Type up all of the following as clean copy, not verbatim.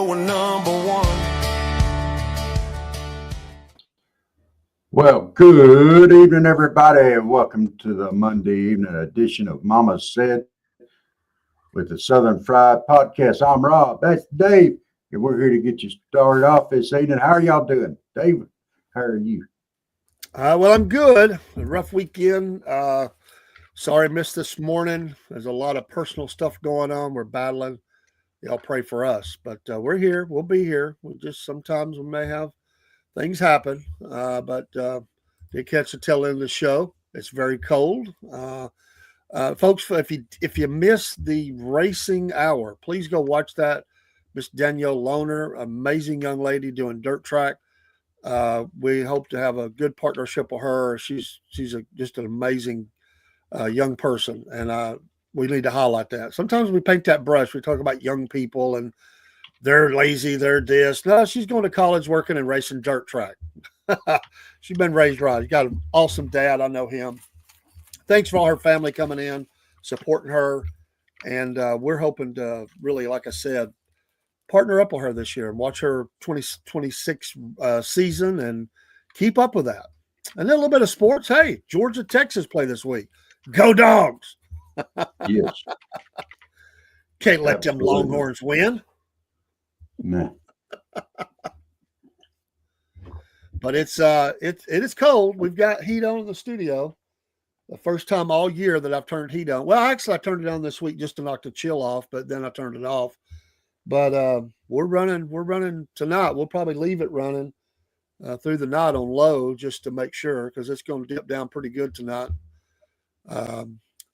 we're number one. Well, good evening, everybody, and welcome to the Monday evening edition of Mama Said with the Southern Fried Podcast. I'm Rob. That's Dave, and we're here to get you started off this evening. How are y'all doing? Dave, how are you? Well, I'm good. A rough weekend. Sorry I missed this morning. There's a lot of personal stuff going on. We're battling. Y'all pray for us, but we're here. We'll be here. Sometimes we may have things happen, but did catch the tail end of the show. It's very cold. Folks, if you missed the racing hour, please go watch that. Miss Danielle Lohner, amazing young lady doing dirt track. We hope to have a good partnership with her. She's just an amazing young person, and we need to highlight that. Sometimes we paint that brush. We talk about young people and they're lazy, they're this. No, she's going to college working and racing dirt track. She's been raised right. She's got an awesome dad. I know him. Thanks for all her family coming in, supporting her. And we're hoping to really, like I said, partner up with her this year and watch her 2026 season and keep up with that. And then a little bit of sports. Hey, Georgia, Texas play this week. Go Dogs. Yes. Can't let them Longhorns win. No. But it is cold. We've got heat on in the studio. The first time all year that I've turned heat on. Well, actually, I turned it on this week just to knock the chill off, but then I turned it off. But we're running tonight. We'll probably leave it running through the night on low just to make sure, because it's going to dip down pretty good tonight.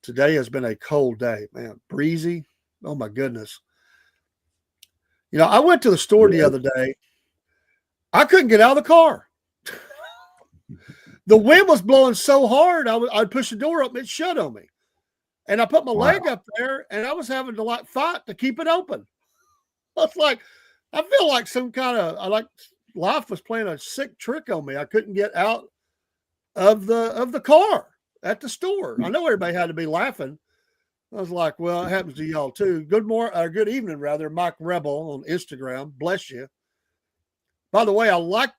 Today has been a cold day, man. Breezy. Oh my goodness. You know, I went to the store the other day. I couldn't get out of the car. The wind was blowing so hard, I'd push the door up, it shut on me. And I put my leg up there, and I was having to fight to keep it open. I feel like some kind of life was playing a sick trick on me. I couldn't get out of the car at the store. I know everybody had to be laughing. I was like, well, it happens to y'all too. Good evening, rather, Mike Rebel on Instagram. Bless you. By the way, I like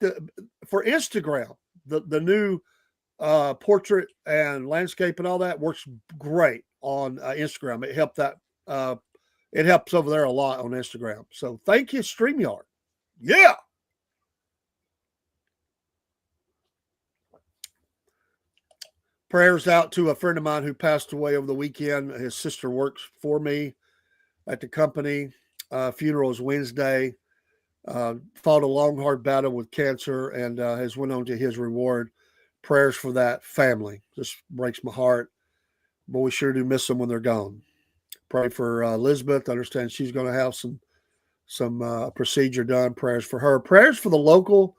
for Instagram, the new portrait and landscape and all that works great on Instagram. It helps over there a lot on Instagram. So thank you, StreamYard. Yeah. Prayers out to a friend of mine who passed away over the weekend. His sister works for me at the company. Funeral is Wednesday. Fought a long, hard battle with cancer and has went on to his reward. Prayers for that family. Just breaks my heart. But we sure do miss them when they're gone. Pray for Elizabeth. I understand she's going to have some procedure done. Prayers for her. Prayers for the local.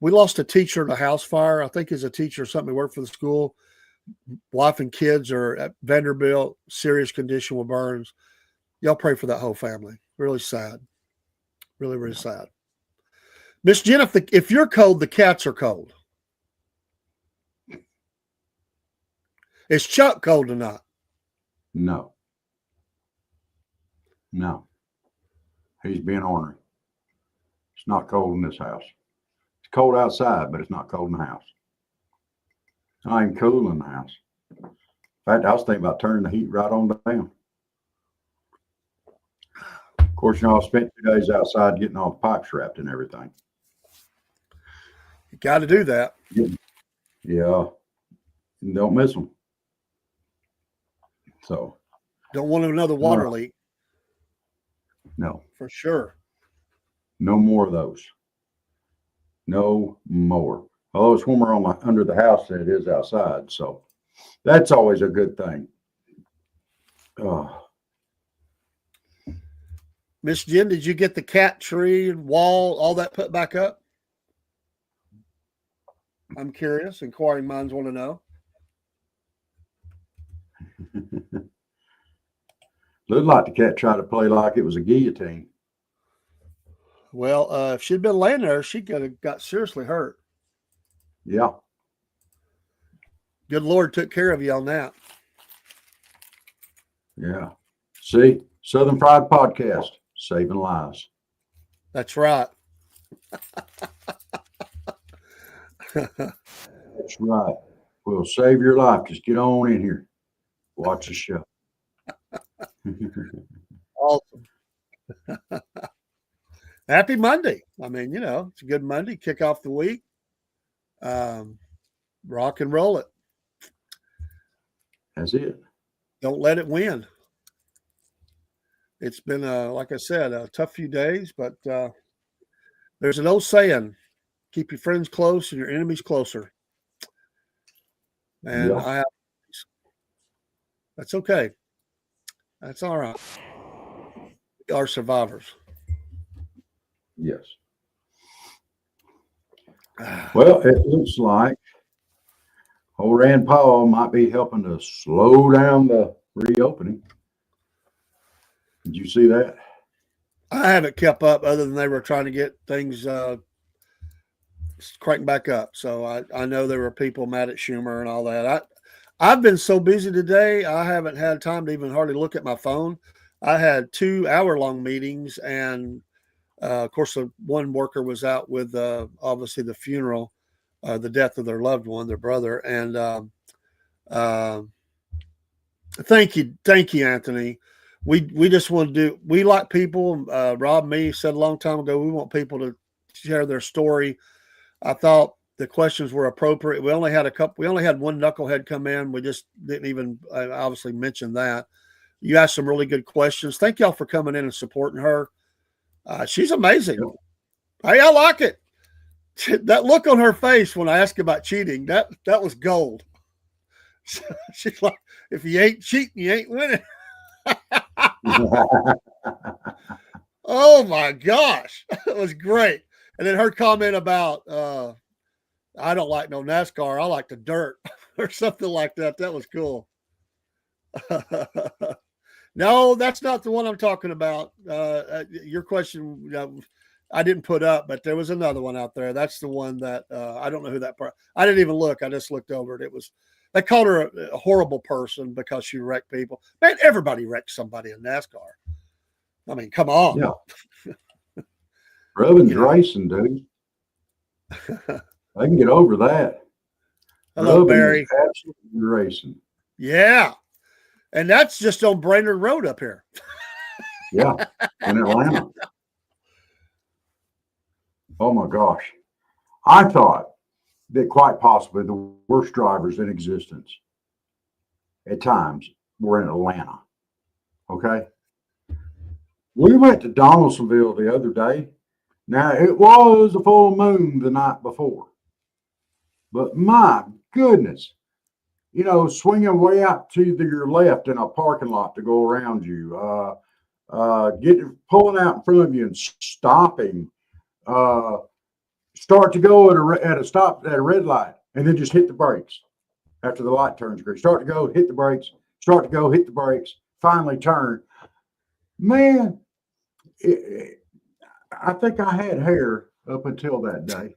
We lost a teacher in a house fire. I think he's a teacher or something. He worked for the school. Wife and kids are at Vanderbilt, serious condition with burns. Y'all pray for that whole family. Really sad. Really, really sad. Miss Jen, if you're cold, the cats are cold. Is Chuck cold tonight? No. He's being ornery. It's not cold in this house. It's cold outside, but it's not cold in the house. I ain't cool in the house. In fact, I was thinking about turning the heat right on down. Of course, I spent 2 days outside getting all the pipes wrapped and everything. You got to do that. Yeah. Don't miss them. So. Don't want another water leak. No. For sure. No more of those. No more. Although it's warmer under the house than it is outside. So that's always a good thing. Miss Jen, did you get the cat tree and wall, all that put back up? I'm curious. Inquiring minds want to know. Looked like the cat tried to play like it was a guillotine. Well, if she'd been laying there, she could have got seriously hurt. Yeah. Good Lord took care of you on that. Yeah. See, Southern Fried Podcast, saving lives. That's right. That's right. We'll save your life. Just get on in here. Watch the show. Awesome. Happy Monday. I mean, it's a good Monday. Kick off the week. Rock and roll it. That's it. Don't let it win. It's been, like I said, a tough few days, but there's an old saying, keep your friends close and your enemies closer. And Yeah. that's okay. That's all right. We are survivors. Yes. Well, it looks like old Rand Paul might be helping to slow down the reopening. Did you see that? I haven't kept up other than they were trying to get things cranking back up. So I know there were people mad at Schumer and all that. I've been so busy today, I haven't had time to even hardly look at my phone. I had 2-hour-long meetings, and of course, the one worker was out with obviously the funeral, the death of their loved one, their brother. And thank you, Anthony. We just want to do. We like people. Rob, me said a long time ago, we want people to share their story. I thought the questions were appropriate. We only had one knucklehead come in. We just didn't even obviously mention that. You asked some really good questions. Thank y'all for coming in and supporting her. She's amazing. Hey, I like it. That look on her face when I asked about cheating, that was gold. She's like, if you ain't cheating, you ain't winning. Oh my gosh, it was great. And then her comment about I don't like no NASCAR, I like the dirt or something like that. That was cool. No, that's not the one I'm talking about. Your question I didn't put up, but there was another one out there. That's the one that I don't know who that part. I didn't even look. I just looked over it. They called her a horrible person because she wrecked people. Man, everybody wrecks somebody in NASCAR. I mean, come on. Yeah. Rubbin's racing, dude. I can get over that. Hello, Rubbin Barry. is absolutely racing. Yeah. And that's just on Brainerd Road up here. Yeah, in Atlanta. Oh my gosh. I thought that quite possibly the worst drivers in existence at times were in Atlanta. Okay. We went to Donaldsonville the other day. Now, it was a full moon the night before. But my goodness, swinging way out to your left in a parking lot to go around you, pulling out in front of you and stopping, start to go at a stop at a red light, and then just hit the brakes after the light turns green. Start to go, hit the brakes. Start to go, hit the brakes. Finally turn. Man, I think I had hair up until that day.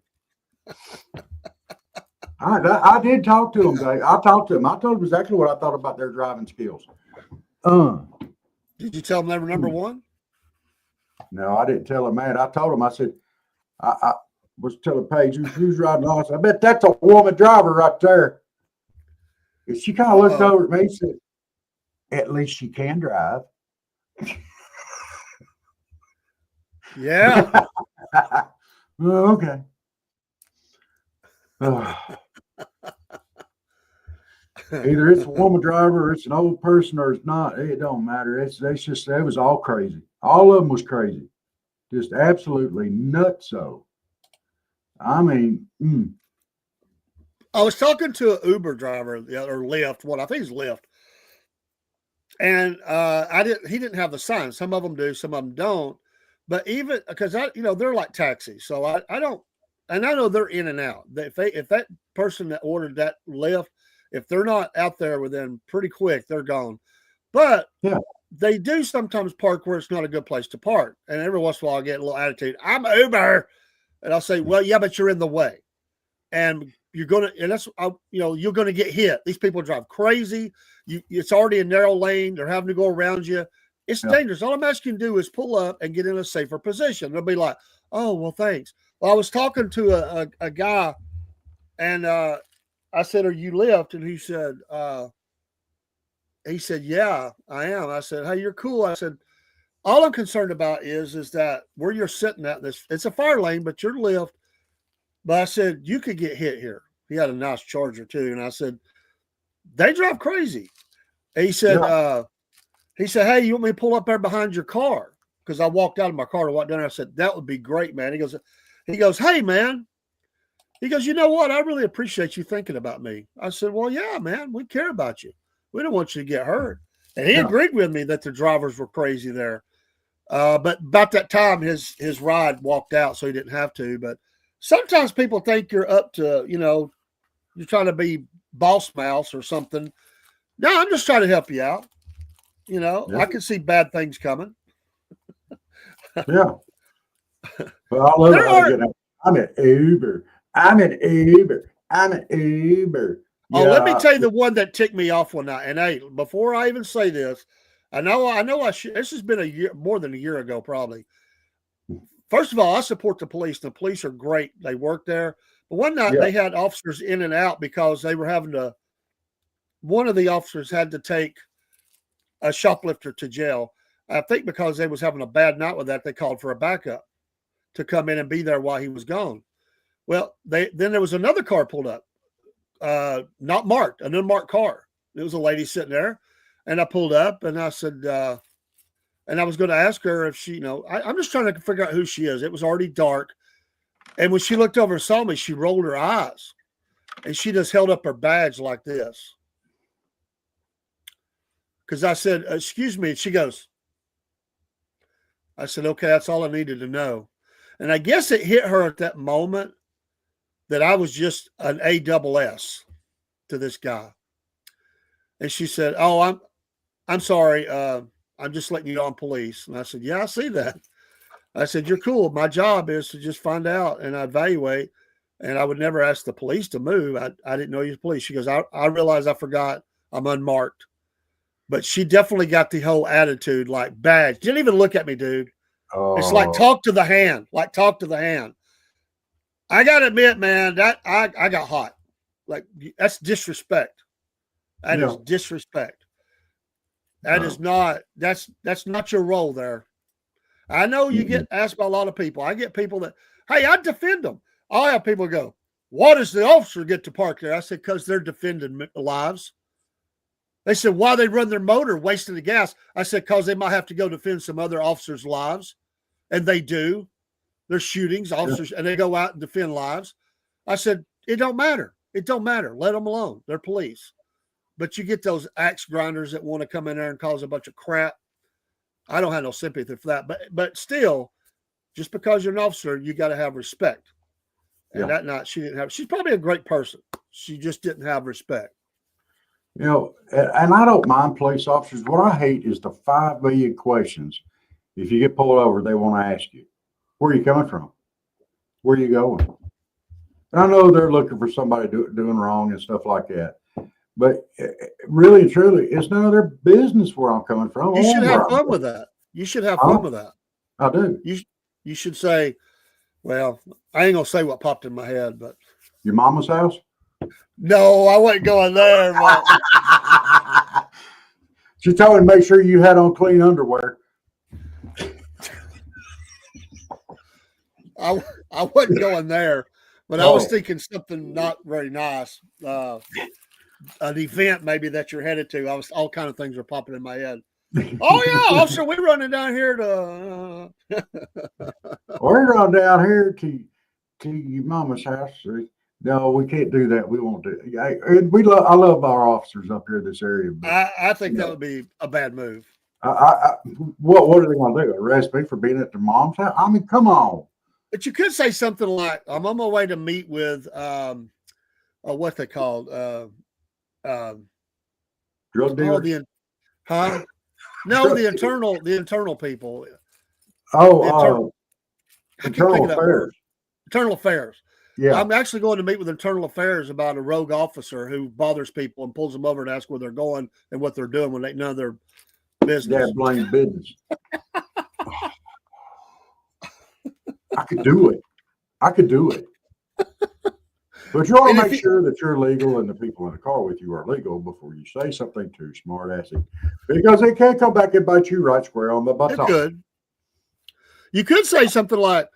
I did talk to them, Dave. I talked to them. I told them exactly what I thought about their driving skills. Did you tell them they were number one? No, I didn't tell them, man. I told them, I said, I was telling Paige, who's riding on? I said, I bet that's a woman driver right there. And she kind of looked over at me and said, at least she can drive. Yeah. Okay. Either it's a woman driver, or it's an old person, or it's not. It don't matter. It was all crazy. All of them was crazy. Just absolutely nutso. I mean, I was talking to an Uber driver or Lyft. I think it's Lyft. And he didn't have the sign. Some of them do, some of them don't. But even because they're like taxis. So I don't, and I know they're in and out. If that person that ordered that Lyft, if they're not out there within pretty quick, they're gone. But yeah, they do sometimes park where it's not a good place to park. And every once in a while I get a little attitude. I'm Uber. And I'll say, well, yeah, but you're in the way. And you're going to, and that's, you're going to get hit. These people drive crazy. It's already a narrow lane. They're having to go around you. It's Yeah. dangerous. All I'm asking you to do is pull up and get in a safer position. They'll be like, oh, well, thanks. Well, I was talking to a guy, and I said, are you Lyft? And he said, yeah, I am. I said, hey, you're cool. I said, all I'm concerned about is that where you're sitting at this, it's a fire lane, but you're Lyft. But I said, you could get hit here. He had a nice Charger too. And I said, they drive crazy. And he said, hey, you want me to pull up there behind your car? Because I walked out of my car to walk down there. I said, that would be great, man. He goes, hey, man. He goes, you know what? I really appreciate you thinking about me. I said, well, yeah, man, we care about you. We don't want you to get hurt. And he agreed with me that the drivers were crazy there. But about that time, his ride walked out, so he didn't have to. But sometimes people think you're up to, you're trying to be boss mouse or something. No, I'm just trying to help you out. I can see bad things coming. Yeah. But I love it. I'm an Uber. Oh, let me tell you the one that ticked me off one night. And hey, before I even say this, I know I should. This has been more than a year ago, probably. First of all, I support the police. The police are great. They work there. But one night they had officers in and out because they were having to. One of the officers had to take a shoplifter to jail. I think because they was having a bad night with that, they called for a backup to come in and be there while he was gone. Well, then there was another car pulled up, not marked, an unmarked car. It was a lady sitting there, and I pulled up and I said, and I was going to ask her if she, I'm just trying to figure out who she is. It was already dark. And when she looked over and saw me, she rolled her eyes and she just held up her badge like this. Because I said, excuse me. And she goes, I said, okay, that's all I needed to know. And I guess it hit her at that moment that I was just an ASS to this guy. And she said, oh, I'm sorry. I'm just letting you know I'm police. And I said, yeah, I see that. I said, you're cool. My job is to just find out and evaluate. And I would never ask the police to move. I didn't know you was police. She goes, I realized I forgot I'm unmarked. But she definitely got the whole attitude like badge. Didn't even look at me, dude. It's like talk to the hand. I got to admit, man, that I got hot. Like, that's disrespect. That is disrespect. That is not, that's not your role there. I know you get asked by a lot of people. I get people that, hey, I defend them. I'll have people go, why does the officer get to park there? I said, because they're defending lives. They said, why they run their motor wasting the gas? I said, because they might have to go defend some other officers' lives. And they do. There's shootings, officers, and they go out and defend lives. I said, it don't matter. It don't matter. Let them alone. They're police. But you get those axe grinders that want to come in there and cause a bunch of crap. I don't have no sympathy for that. But still, just because you're an officer, you got to have respect. And that night she didn't have. She's probably a great person. She just didn't have respect. And I don't mind police officers. What I hate is the 5 million questions. If you get pulled over, they want to ask you, where are you coming from? Where are you going? And I know they're looking for somebody doing wrong and stuff like that. But really and truly, it's none of their business where I'm coming from. You should have fun with that. You should have fun with that. I do. You should say, well, I ain't going to say what popped in my head, but. Your mama's house? No, I wasn't going there. But... She told me to make sure you had on clean underwear. I wasn't going there, but I was thinking something not very nice. An event maybe that you're headed to. All kind of things were popping in my head. Oh yeah, officer, we're running down here to. We're running down here to your mama's house. No, we can't do that. We won't do it. I love our officers up here in this area. But, I think that would be a bad move. What are they going to do? Arrest me for being at their mom's house? I mean, come on. But you could say something like, "I'm on my way to meet with what they called drug dealers." The internal people. Internal affairs. Internal affairs. Yeah. I'm actually going to meet with internal affairs about a rogue officer who bothers people and pulls them over and asks where they're going and what they're doing when none of their business. Dad blames business. I could do it. But you want And to if make sure that you're legal and the people in the car with you are legal before you say something too smart assy. Because they can't come back and bite you right square on the You buttock. could. You could say something like,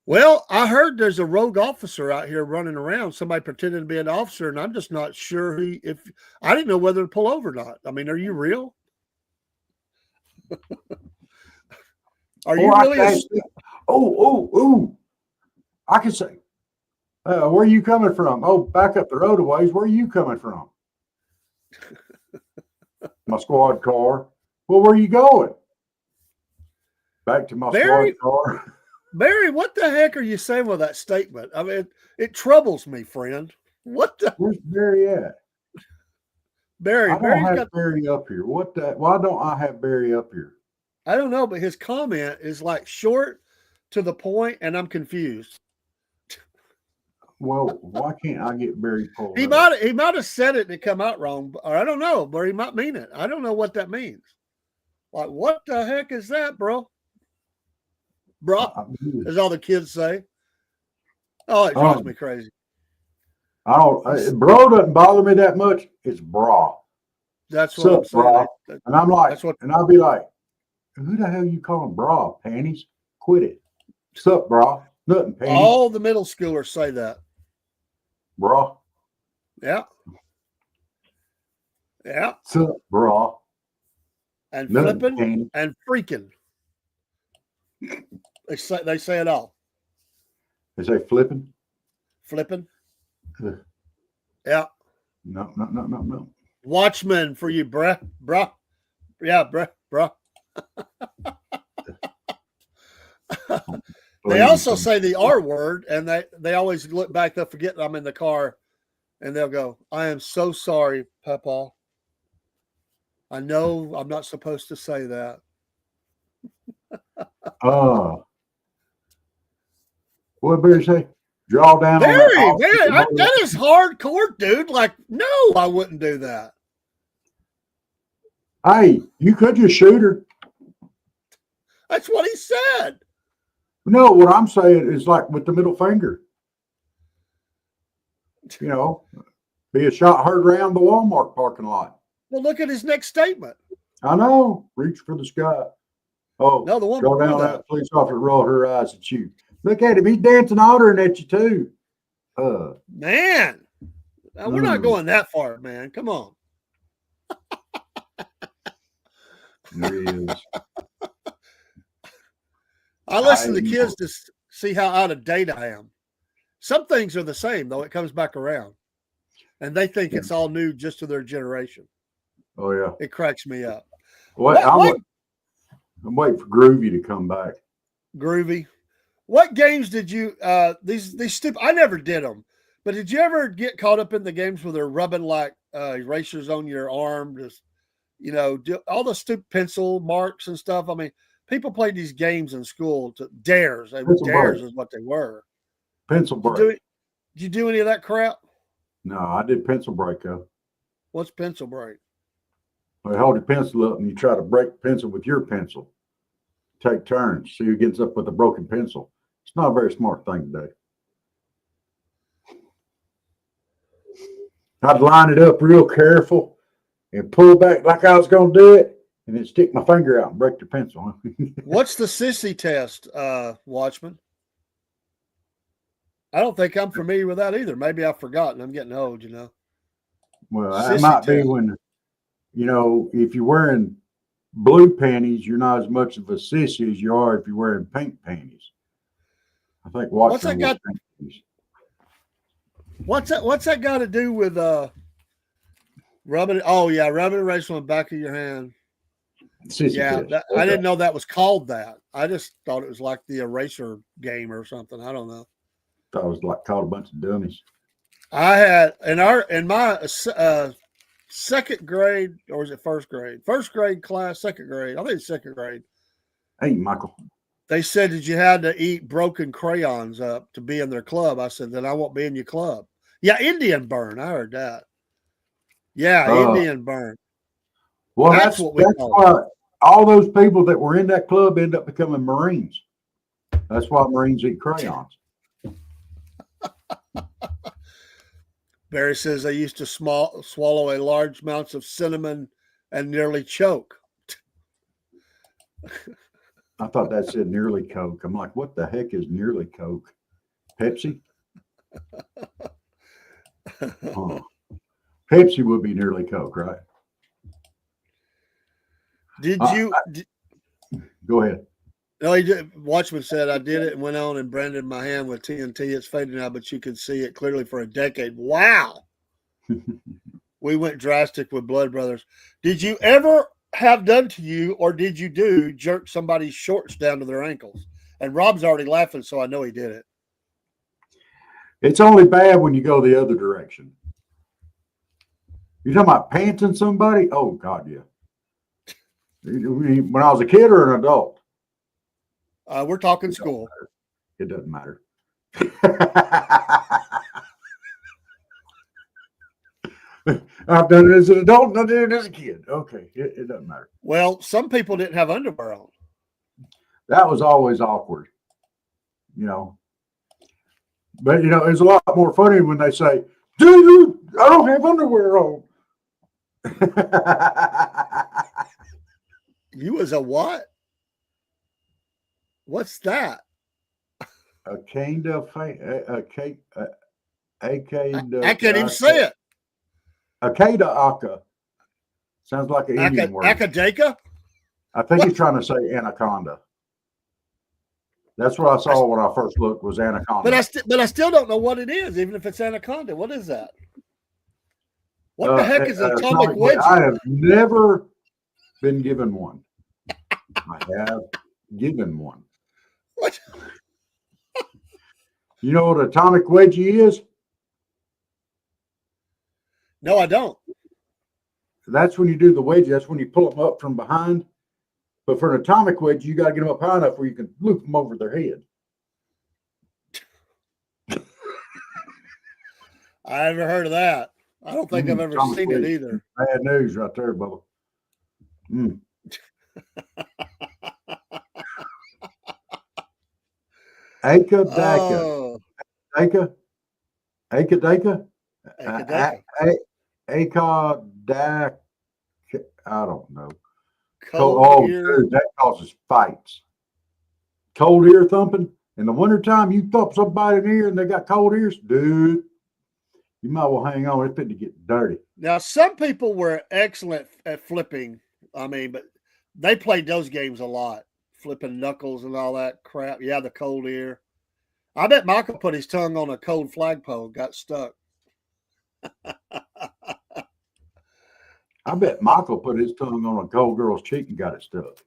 well, I heard there's a rogue officer out here running around, somebody pretending to be an officer, and I'm just not sure if I didn't know whether to pull over or not. I mean, are you real? Are you really I can say, where are you coming from? Oh, back up the road a ways. Where are you coming from? My squad car. Well, where are you going? Back to my squad car. Barry, what the heck are you saying with that statement? I mean, it troubles me, friend. What the? Where's Barry at? Barry, I don't have Barry up here. Why don't I have Barry up here? I don't know, but his comment is like short, to the point, and I'm confused. Well, why can't I get Barry pulled? He might have said it and it come out wrong, or I don't know, but he might mean it. I don't know what that means. Like, what the heck is that, bro? Bro, is all the kids say. Oh, it drives me crazy. Bro doesn't bother me that much. It's bra. That's what I'm saying. And I'm like, and I'll be like, who the hell you calling bra? Panties? Quit it. Sup, bra? Nothing, panties. All the middle schoolers say that. Bra. Yeah. Yeah. Sup, bra. And nothing, flipping panties. And freaking. They say it all. They say flipping? Flipping. Yeah. No. Watchman for you, bruh. Yeah, bruh. They also say the R word, and they always look back. They'll forget I'm in the car, and they'll go, I am so sorry, Papa. I know I'm not supposed to say that. What Barry say? Draw down Barry, on that. Man, that is hardcore, dude. Like, no, I wouldn't do that. Hey, you could just shoot her. That's what he said. No, what I'm saying is like with the middle finger. You know, be a shot heard around the Walmart parking lot. Well, look at his next statement. I know. Reach for the sky. Oh, no, the one go down that police officer, roll her eyes at you. Look at him. He's dancing hollering at you too. Man, we're not going that far, man. Come on. There he is. I listen to kids to see how out of date I am. Some things are the same, though. It comes back around. And they think it's all new just to their generation. Oh, yeah. It cracks me up. I'm waiting for Groovy to come back. Groovy. What games did you these stupid? I never did them, but did you ever get caught up in the games where they're rubbing like erasers on your arm? Just all the stupid pencil marks and stuff. I mean, people played these games in school to dares. Dares is what they were. Pencil break. Did you do any of that crap? No, I did pencil break though. What's pencil break? Well, you hold your pencil up and you try to break the pencil with your pencil. Take turns. See who gets up with a broken pencil. It's not a very smart thing to do. I'd line it up real careful and pull back like I was going to do it, and then stick my finger out and break the pencil. What's the sissy test, Watchman? I don't think I'm familiar with that either. Maybe I've forgotten. I'm getting old, Well, that might be when, if you're wearing blue panties, you're not as much of a sissy as you are if you're wearing pink panties. I think What's that got to do with rubbing? Oh yeah, rubbing eraser on the back of your hand. I didn't know that was called that. I just thought it was like the eraser game or something. I don't know. I thought it was like called a bunch of dummies. I had in my second grade, or was it first grade? First grade class, second grade. I think it's second grade. Hey, Michael. They said that you had to eat broken crayons up to be in their club. I said, then I won't be in your club. Yeah, Indian burn. I heard that. Yeah, Indian burn. Well, That's that's what we that's call it. why all those people that were in that club end up becoming Marines. That's why Marines eat crayons. Barry says I used to swallow a large amounts of cinnamon and nearly choke. I thought that said nearly Coke. I'm like, what the heck is nearly Coke? Pepsi? Huh. Pepsi would be nearly Coke, right? Did Uh, you? Go ahead. No, Watchman said I did it and went on and branded my hand with TNT. It's fading now, but you could see it clearly for a decade. Wow. We went drastic with Blood Brothers. Did you ever have done to you, or did you jerk somebody's shorts down to their ankles? And Rob's already laughing, so I know he did it. It's only bad when you go the other direction. You talking about pantsing somebody? Oh God, yeah. When I was a kid or an adult? We're talking school. It doesn't matter. I've done it as an adult and I did it as a kid. Okay, it doesn't matter. Well, some people didn't have underwear on. That was always awkward, you know. But you know, it's a lot more funny when they say, "Dude, I don't have underwear on." You was a what? What's that? A kind of a cake. I can't even say it. Akada Aka. Sounds like an Indian word. Akadaka? I think he's trying to say anaconda. That's what I saw when I first looked was anaconda. But I still don't know what it is, even if it's anaconda. What is that? What the heck is an atomic wedgie? I have never been given one. I have given one. What? You know what atomic wedgie is? No, I don't. That's when you do the wedgie. That's when you pull them up from behind. But for an atomic wedgie, you got to get them up high enough where you can loop them over their head. I haven't heard of that. I don't think I've ever seen it either. Bad news right there, Bubba. Akadaka. Akadaka? Akadak. I don't know. Dude, that causes fights. Cold ear thumping. In the wintertime, you thump somebody in the ear and they got cold ears, dude, you might well hang on. It's fit to get dirty. Now, some people were excellent at flipping. I mean, but they played those games a lot, flipping knuckles and all that crap. Yeah, the cold ear. I bet Michael put his tongue on a cold flagpole, got stuck. I bet Michael put his tongue on a cold girl's cheek and got it stuck.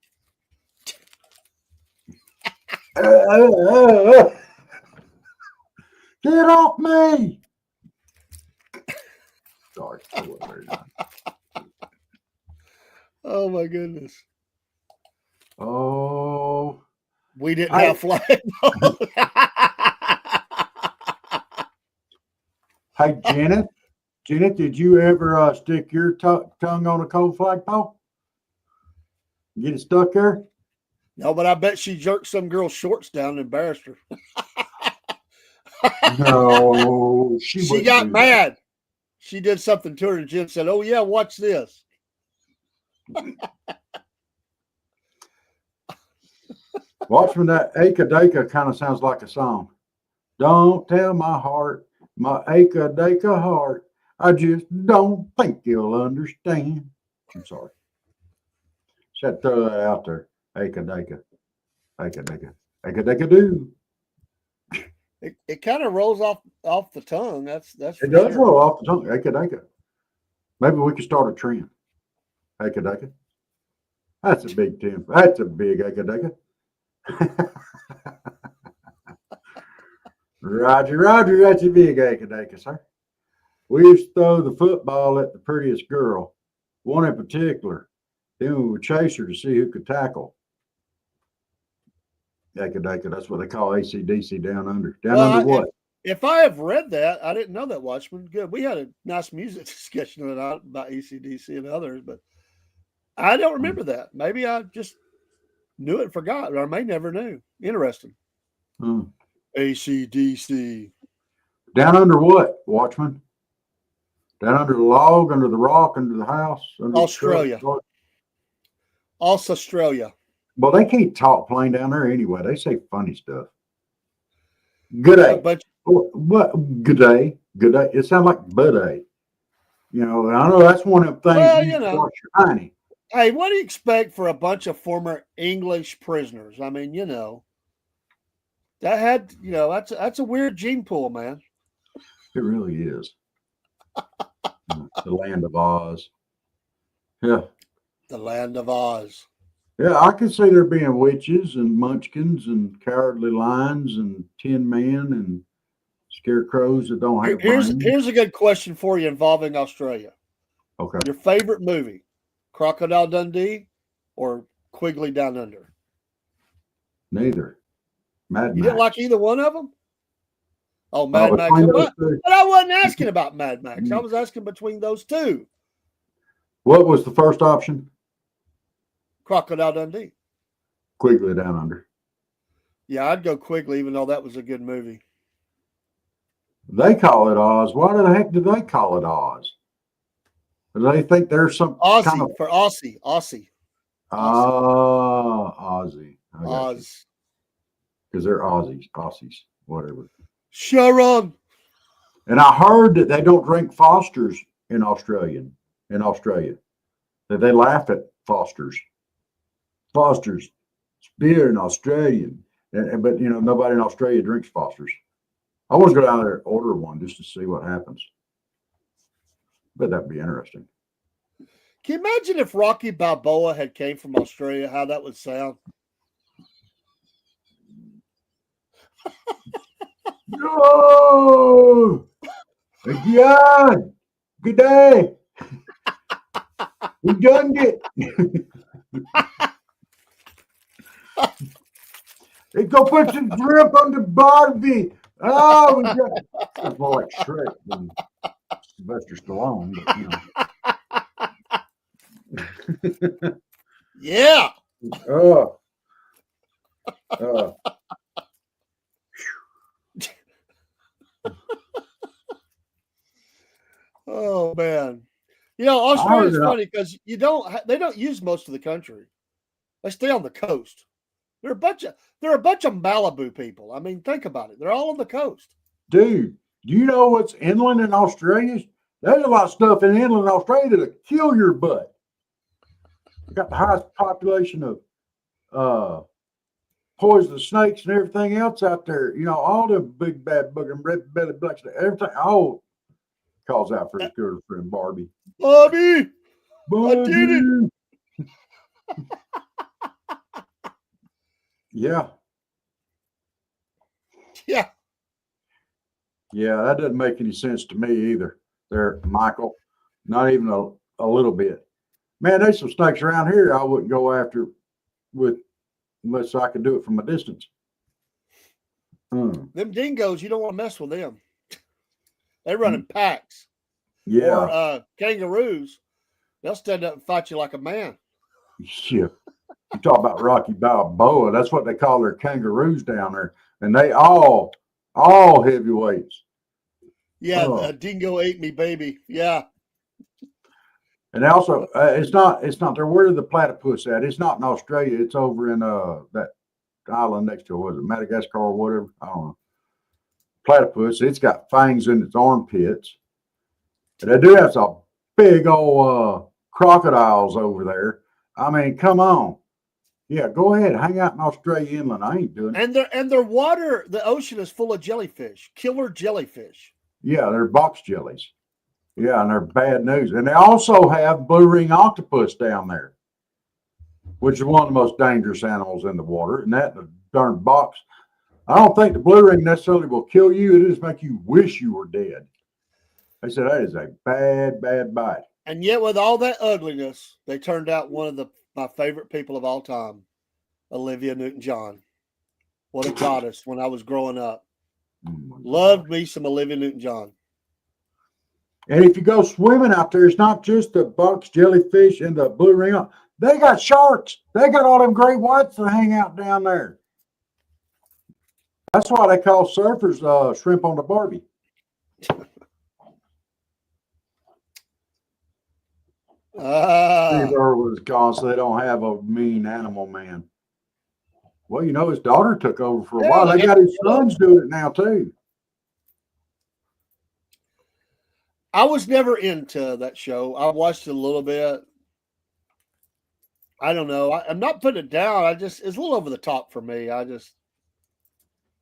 Get off me! Sorry. Oh my goodness. Oh. We didn't have flagpoles. Hey, Janet. Janet, did you ever stick your tongue on a cold flagpole? Get it stuck there? No, but I bet she jerked some girl's shorts down and embarrassed her. No, she got mad. She did something to her, and Jim said, "Oh yeah, watch this." Watchman, that Akadaka kind of sounds like a song. Don't tell my heart, my Akadaka heart. I just don't think you'll understand. I'm sorry. Should throw that out there. Akadaka. Akadaka. Akadaka do. It kind of rolls off the tongue. That's it does roll off the tongue. Akadaka. Maybe we could start a trend. Akadaka. That's a big temp. That's a big Akadaka. Roger, that's a big Akadaka, sir. We used to throw the football at the prettiest girl, one in particular. Then we would chase her to see who could tackle. Akadaka, that's what they call AC/DC down under. Under what? If I have read that, I didn't know that, Watchman. Good. We had a nice music discussion about AC/DC and others, but I don't remember that. Maybe I just knew it and forgot, or I may never knew. Interesting. Hmm. AC/DC. Down under what, Watchman? Down under the log, under the rock, under the house, under Australia. the truck? Australia. Well, they can't talk plain down there anyway. They say funny stuff. Good day. But What? Good day. Good day. It sounds like buday. You know, and I know that's one of them things Well, you you know. wash your hiney. hey, what do you expect for a bunch of former English prisoners? I mean, that had, that's a weird gene pool, man. It really is. The land of Oz. Yeah. The land of Oz. Yeah, I could see there being witches and munchkins and cowardly lions and tin men and scarecrows that don't have brains. Here's a good question for you involving Australia. Okay. Your favorite movie, Crocodile Dundee or Quigley Down Under? Neither. Mad You Max. didn't like either one of them? Oh, Mad Max. between those But two. I wasn't asking about Mad Max. I was asking between those two. What was the first option? Crocodile Dundee. Quigley Down Under. Yeah, I'd go Quigley, even though that was a good movie. They call it Oz. Why the heck do they call it Oz? Do they think there's some Aussie kind of for Aussie. Aussie? I got you. Oz. Because they're Aussies, whatever. Sharon. And I heard that they don't drink Fosters in Australia. That they laugh at Fosters. Fosters, it's beer in Australia. But nobody in Australia drinks Fosters. I want to go down there and order one just to see what happens. But that'd be interesting. Can you imagine if Rocky Balboa had came from Australia, how that would sound? No! Again! Good day! We done it! Hey, go put some drip on the Barbie! Oh, we got... It's more like Shrek than Sylvester Stallone, but Yeah. Oh man. Australia's funny because they don't use most of the country. They stay on the coast. They're a bunch of Malibu people. I mean, think about it. They're all on the coast. Dude, do you know what's inland in Australia? There's a lot of stuff in inland Australia that'll kill your butt. You got the highest population of poisonous snakes and everything else out there. All the big bad booger and red belly blacks, everything. Oh, calls out for his girlfriend Barbie. Bobby, I did it. Yeah. Yeah. Yeah, that doesn't make any sense to me either. There, Michael. Not even a little bit. Man, there's some snakes around here I wouldn't go after unless I could do it from a distance. Them dingoes, you don't want to mess with them. They run in packs. Yeah. Or kangaroos, they'll stand up and fight you like a man. Yeah. You talk about Rocky Balboa. That's what they call their kangaroos down there. And they all heavyweights. Yeah, a dingo ate me, baby. Yeah. And also, it's not there. Where the platypus at? It's not in Australia. It's over in that island next to, was it Madagascar or whatever? I don't know. Platypus, it's got fangs in its armpits. And they do have some big old crocodiles over there. I mean, come on. Yeah, go ahead. Hang out in Australia inland. I ain't doing it. And their water, the ocean is full of jellyfish, killer jellyfish. Yeah, they're box jellies. Yeah, and they're bad news. And they also have blue ring octopus down there, which is one of the most dangerous animals in the water. And that the darn box. I don't think the blue ring necessarily will kill you. It just make you wish you were dead. They said that is a bad, bad bite. And yet, with all that ugliness, they turned out one of my favorite people of all time, Olivia Newton-John. What a goddess when I was growing up. Loved me some Olivia Newton-John. And if you go swimming out there, it's not just the box jellyfish and the blue ring. They got sharks. They got all them great whites that hang out down there. That's why they call surfers shrimp on the Barbie. Steve Irwin's gone, so they don't have a mean animal man. Well, you know, his daughter took over for a while. They got his sons doing it now, too. I was never into that show. I watched it a little bit. I don't know. I'm not putting it down. It's a little over the top for me. I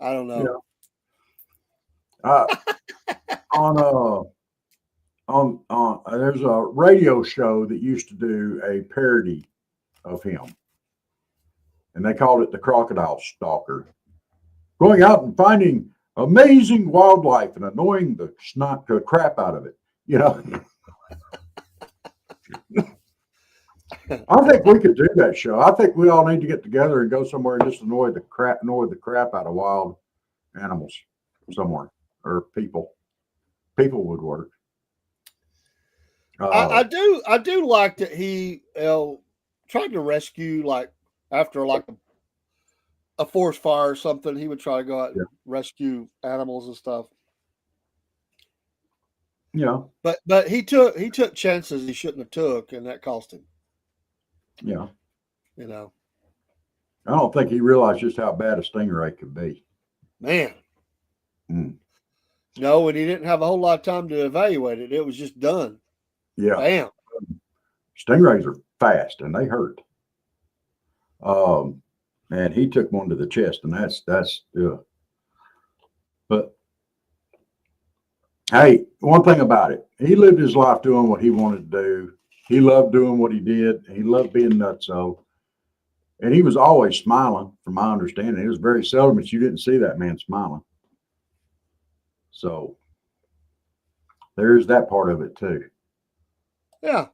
don't know. Yeah. There's a radio show that used to do a parody of him, and they called it the Crocodile Stalker, going out and finding amazing wildlife and annoying the crap out of it. You know, I think we could do that show. I think we all need to get together and go somewhere and just annoy the crap out of wild animals somewhere, or people. People would work. I do like that he tried to rescue, like after like a forest fire or something. He would try to go out and rescue animals and stuff. Yeah, but he took chances he shouldn't have took, and that cost him. Yeah, you know. I don't think he realized just how bad a stingray could be. Man. No, and he didn't have a whole lot of time to evaluate it. It was just done. Yeah. Bam. Stingrays are fast and they hurt. And he took one to the chest, and that's But hey, one thing about it, he lived his life doing what he wanted to do. He loved doing what he did. He loved being nutso. And he was always smiling, from my understanding. It was very seldom that you didn't see that man smiling. So there's that part of it too. Yeah.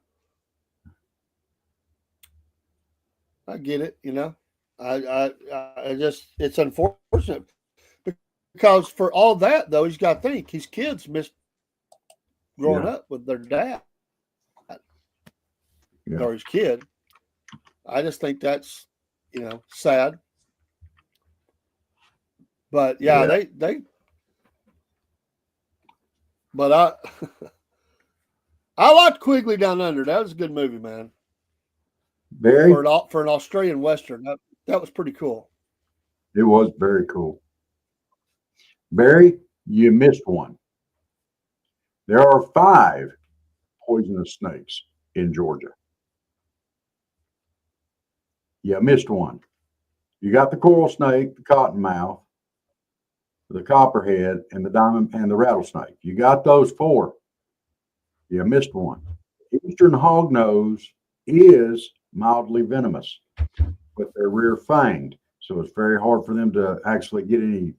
I get it, you know. I just, it's unfortunate because for all that though, he's got to think his kids missed growing up with their dad or his kid. I just think that's, sad. But but I liked Quigley Down Under. That was a good movie, man. Very for an Australian Western. That was pretty cool. It was very cool. Barry, you missed one. There are 5 poisonous snakes in Georgia. You missed one. You got the coral snake, the cottonmouth, the copperhead, and the diamond and the rattlesnake. You got those 4. You missed one. Eastern hognose is mildly venomous, but they're rear fanged, so it's very hard for them to actually get any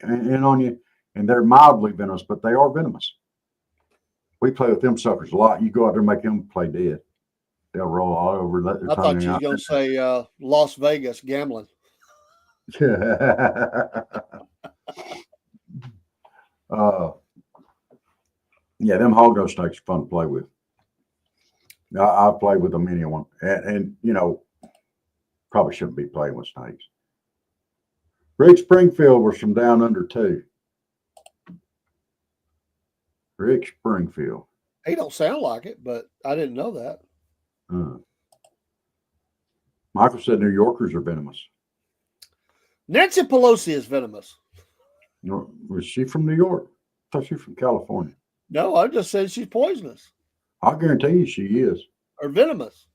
in on you. And they're mildly venomous, but they are venomous. We play with them suckers a lot. You go out there and make them play dead. They'll roll all over. I thought you were going to say Las Vegas gambling. Yeah, them hognose snakes are fun to play with. I've played with them anyone, and probably shouldn't be playing with snakes. Rick Springfield was from Down Under too. Rick Springfield. He don't sound like it, but I didn't know that. Michael said New Yorkers are venomous. Nancy Pelosi is venomous. Was she from New York? I thought she was from California. No, I just said she's poisonous. I guarantee you she is. Or venomous.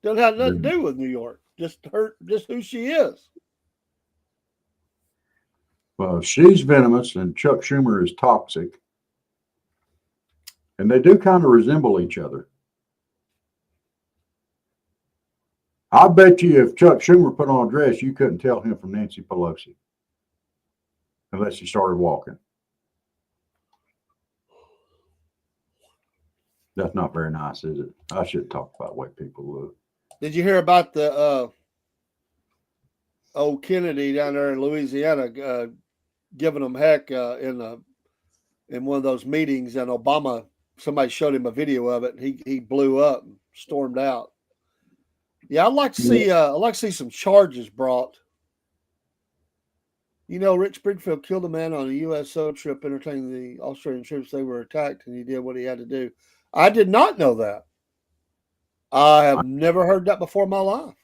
Doesn't have nothing to do with New York. Just who she is. Well, she's venomous and Chuck Schumer is toxic. And they do kind of resemble each other. I bet you if Chuck Schumer put on a dress, you couldn't tell him from Nancy Pelosi. Unless he started walking. That's not very nice, is it? I should talk about the way people look. Did you hear about the old Kennedy down there in Louisiana giving them heck in one of those meetings, and somebody showed him a video of it, and he blew up and stormed out. Yeah, I'd like to see. I'd like to see some charges brought. You know, Rich Springfield killed a man on a USO trip entertaining the Australian troops. They were attacked, and he did what he had to do. I did not know that. I have never heard that before in my life.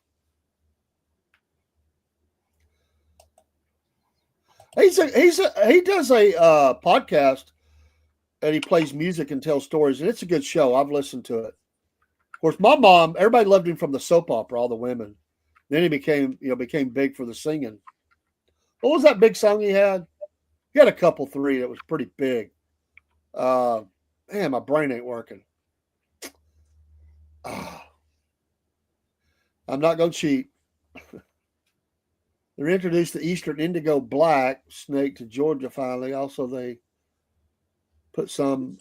He does a podcast, and he plays music and tells stories, and it's a good show. I've listened to it. Of course, my mom, everybody loved him from the soap opera, all the women. Then he became big for the singing. What was that big song he had? He had a couple, three that was pretty big. Man, my brain ain't working. I'm not going to cheat. They introduced the Eastern indigo black snake to Georgia finally. Also, they put some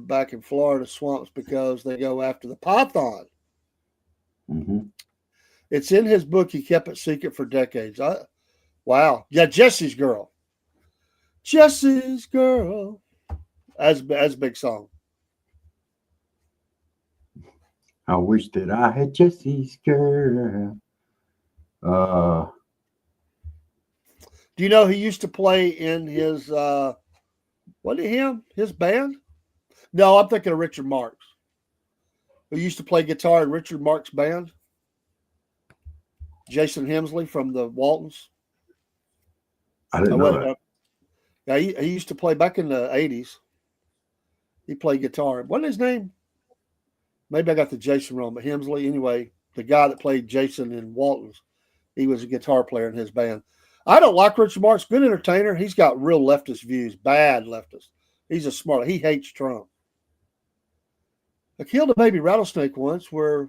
back in Florida swamps because they go after the python. Mm-hmm. It's in his book. He kept it secret for decades. Wow. Yeah, Jesse's Girl. Jesse's Girl. That's a big song. I wish that I had Jesse's girl. Do you know he used to play in his his band? No, I'm thinking of Richard Marx, who used to play guitar in Richard Marx' band. Jason Hemsley from the Waltons. I didn't know that. Yeah, he used to play back in the 80s. He played guitar. What's his name? Maybe I got the Jason wrong, but Hemsley. Anyway, the guy that played Jason in Waltons, he was a guitar player in his band. I don't like Richard Marx. Good entertainer. He's got real leftist views, bad leftist. He's a smart. He hates Trump. I killed a baby rattlesnake once where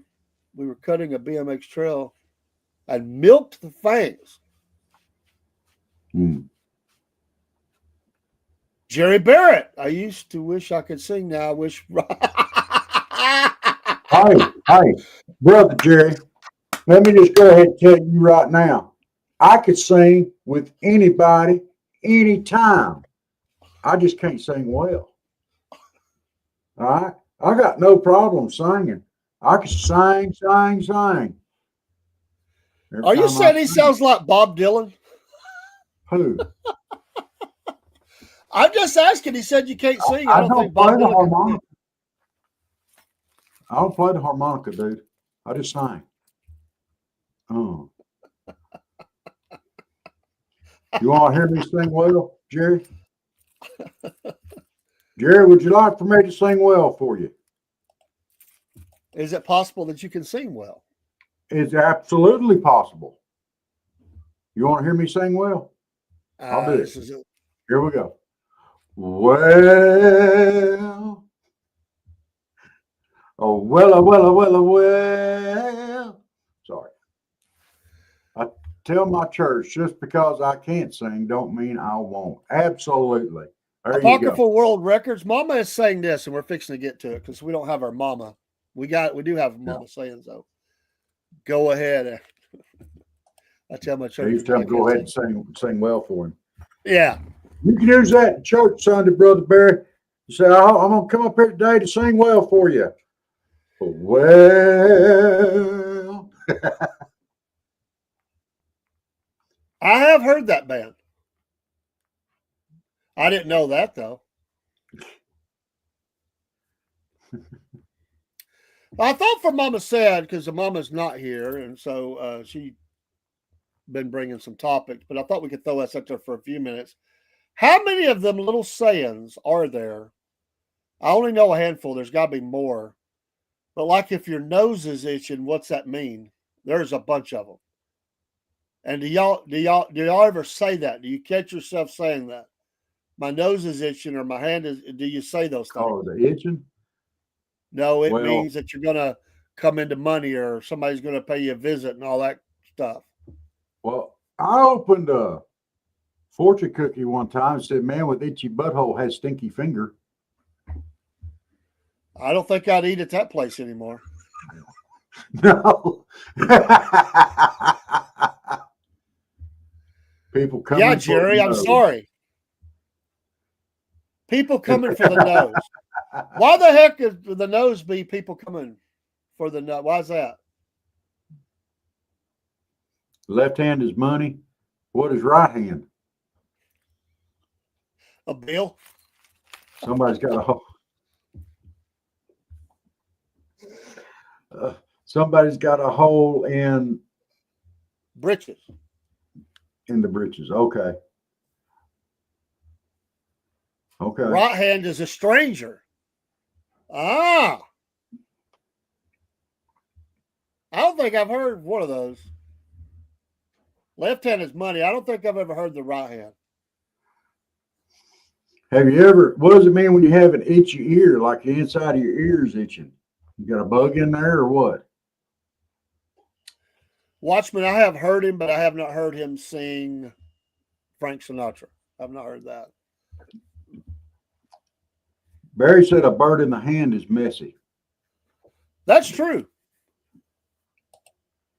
we were cutting a BMX trail and milked the fangs. Jerry Barrett. I used to wish I could sing. Now I wish. Hey, brother Jerry, let me just go ahead and tell you right now. I could sing with anybody, anytime. I just can't sing well. All right? I got no problem singing. I can sing. Are you saying he sounds like Bob Dylan? Who? I'm just asking. He said you can't sing. I don't think play Bob the Dylan harmonica. I don't play the harmonica, dude. I just sing. Oh. You want to hear me sing well, Jerry? Jerry, would you like for me to sing well for you? Is it possible that you can sing well? It's absolutely possible. You want to hear me sing well? I'll do it. Here we go. Well. Oh, well. Sorry. I tell my church, just because I can't sing don't mean I won't. Absolutely. There Apocryphal World Records. Mama is saying this, and we're fixing to get to it because we don't have our mama. We do have a mama saying so. Go ahead. I tell my church. You tell him go ahead and sing well for him. Yeah. You can use that in church Sunday, Brother Barry. You say, I'm going to come up here today to sing well for you. Well. I have heard that band. I didn't know that, though. I thought for Mama Said, because the mama's not here, and so she been bringing some topics, but I thought we could throw that up there for a few minutes. How many of them little sayings are there? I only know a handful. There's got to be more. But like if your nose is itching, what's that mean? There's a bunch of them. And do y'all ever say that? Do you catch yourself saying that? My nose is itching or my hand is. Do you say those things? Oh, the itching? No, it means that you're going to come into money or somebody's going to pay you a visit and all that stuff. Well, I opened a fortune cookie one time and said, man with itchy butthole has stinky finger. I don't think I'd eat at that place anymore. No. People coming. Yeah, Jerry, I'm sorry. People coming for the nose. Why the heck is the nose be people coming for the nose? Why is that? Left hand is money. What is right hand? A bill. Somebody's got a hole. Somebody's got a hole Britches. in the britches. Okay. Okay. Right hand is a stranger. Ah. I don't think I've heard one of those. Left hand is money. I don't think I've ever heard the right hand. Have you ever, what does it mean when you have an itchy ear, like the inside of your ear is itching? You got a bug in there or what? Watchman, I have heard him, but I have not heard him sing Frank Sinatra. I've not heard that. Barry said a bird in the hand is messy. That's true.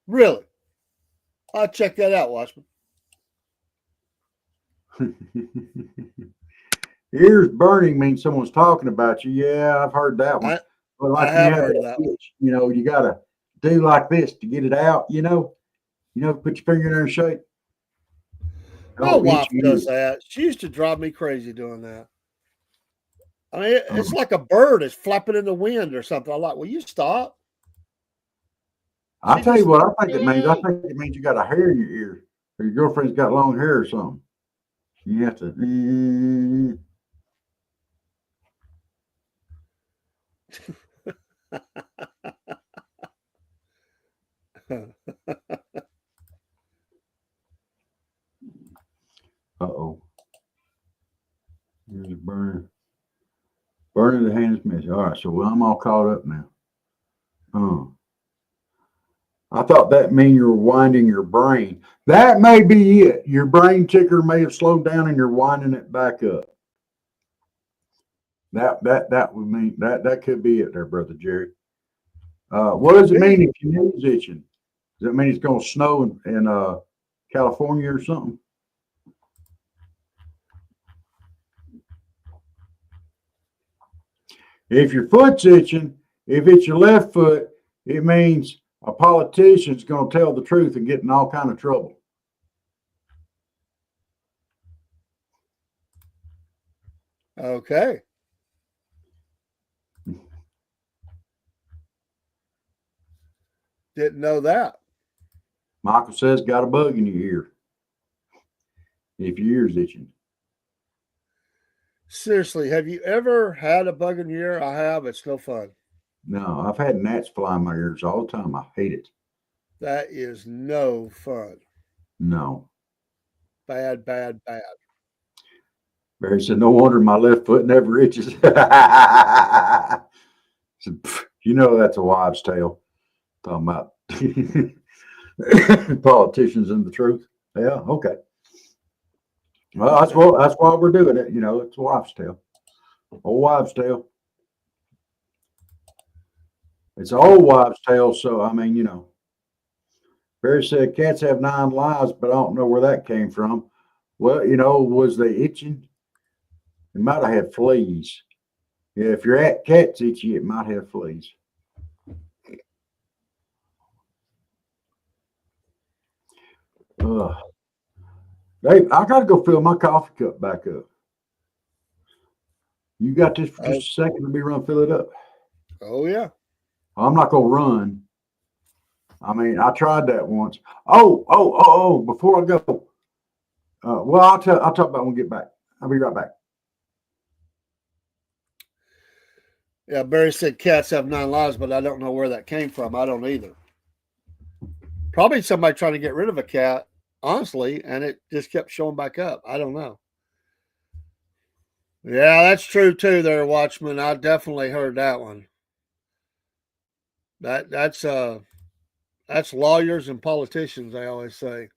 Really? I'll check that out, Watchman. Ears burning means someone's talking about you. Yeah, I've heard that one. But like I have you heard that one. itch, you know, you got to do like this to get it out, you know. Put your finger in there and shake. My Oh, wife itchy does ears. that. She used to drive me crazy doing that. I mean, it's like a bird is flapping in the wind or something. I'm like, will you stop? I'll She tell you just- what I think it means. I think it means you got a hair in your ear, or your girlfriend's got long hair or something. You have to. Uh-oh. Here's a burner. Burning the hand is messy. All right, so I'm all caught up now. I thought that meant you were winding your brain. That may be it. Your brain ticker may have slowed down and you're winding it back up. That would mean that could be it there, Brother Jerry. What does it mean if your knee's itching? Does that mean it's going to snow in California or something? If your foot's itching, if it's your left foot, it means a politician's going to tell the truth and get in all kind of trouble. Okay. Didn't know that. Michael says got a bug in your ear. If your ear's itching. Seriously, have you ever had a bug in your ear? I have. It's no fun. No, I've had gnats fly in my ears all the time. I hate it. That is no fun. No. Bad, bad, bad. Barry said, no wonder my left foot never itches. You know that's a wives' tale. Talking about politicians and the truth. Yeah, okay. Well, that's why we're doing it. You know, it's a wives' tale. Old wives' tale. It's an old wives' tale, so I mean, you know. Barry said cats have 9 lives, but I don't know where that came from. Well, you know, was they itching? It might have had fleas. Yeah, if your cat's itchy, it might have fleas. Dave, I got to go fill my coffee cup back up. You got this for just a second? Let me run fill it up. Oh, yeah. I'm not going to run. I mean, I tried that once. Oh, before I go. Well, I'll talk about it when we get back. I'll be right back. Yeah, Barry said cats have 9 lives, but I don't know where that came from. I don't either. Probably somebody trying to get rid of a cat, honestly, and it just kept showing back up. I don't know. Yeah, that's true too there, Watchman. I definitely heard that one. That's lawyers and politicians, I always say.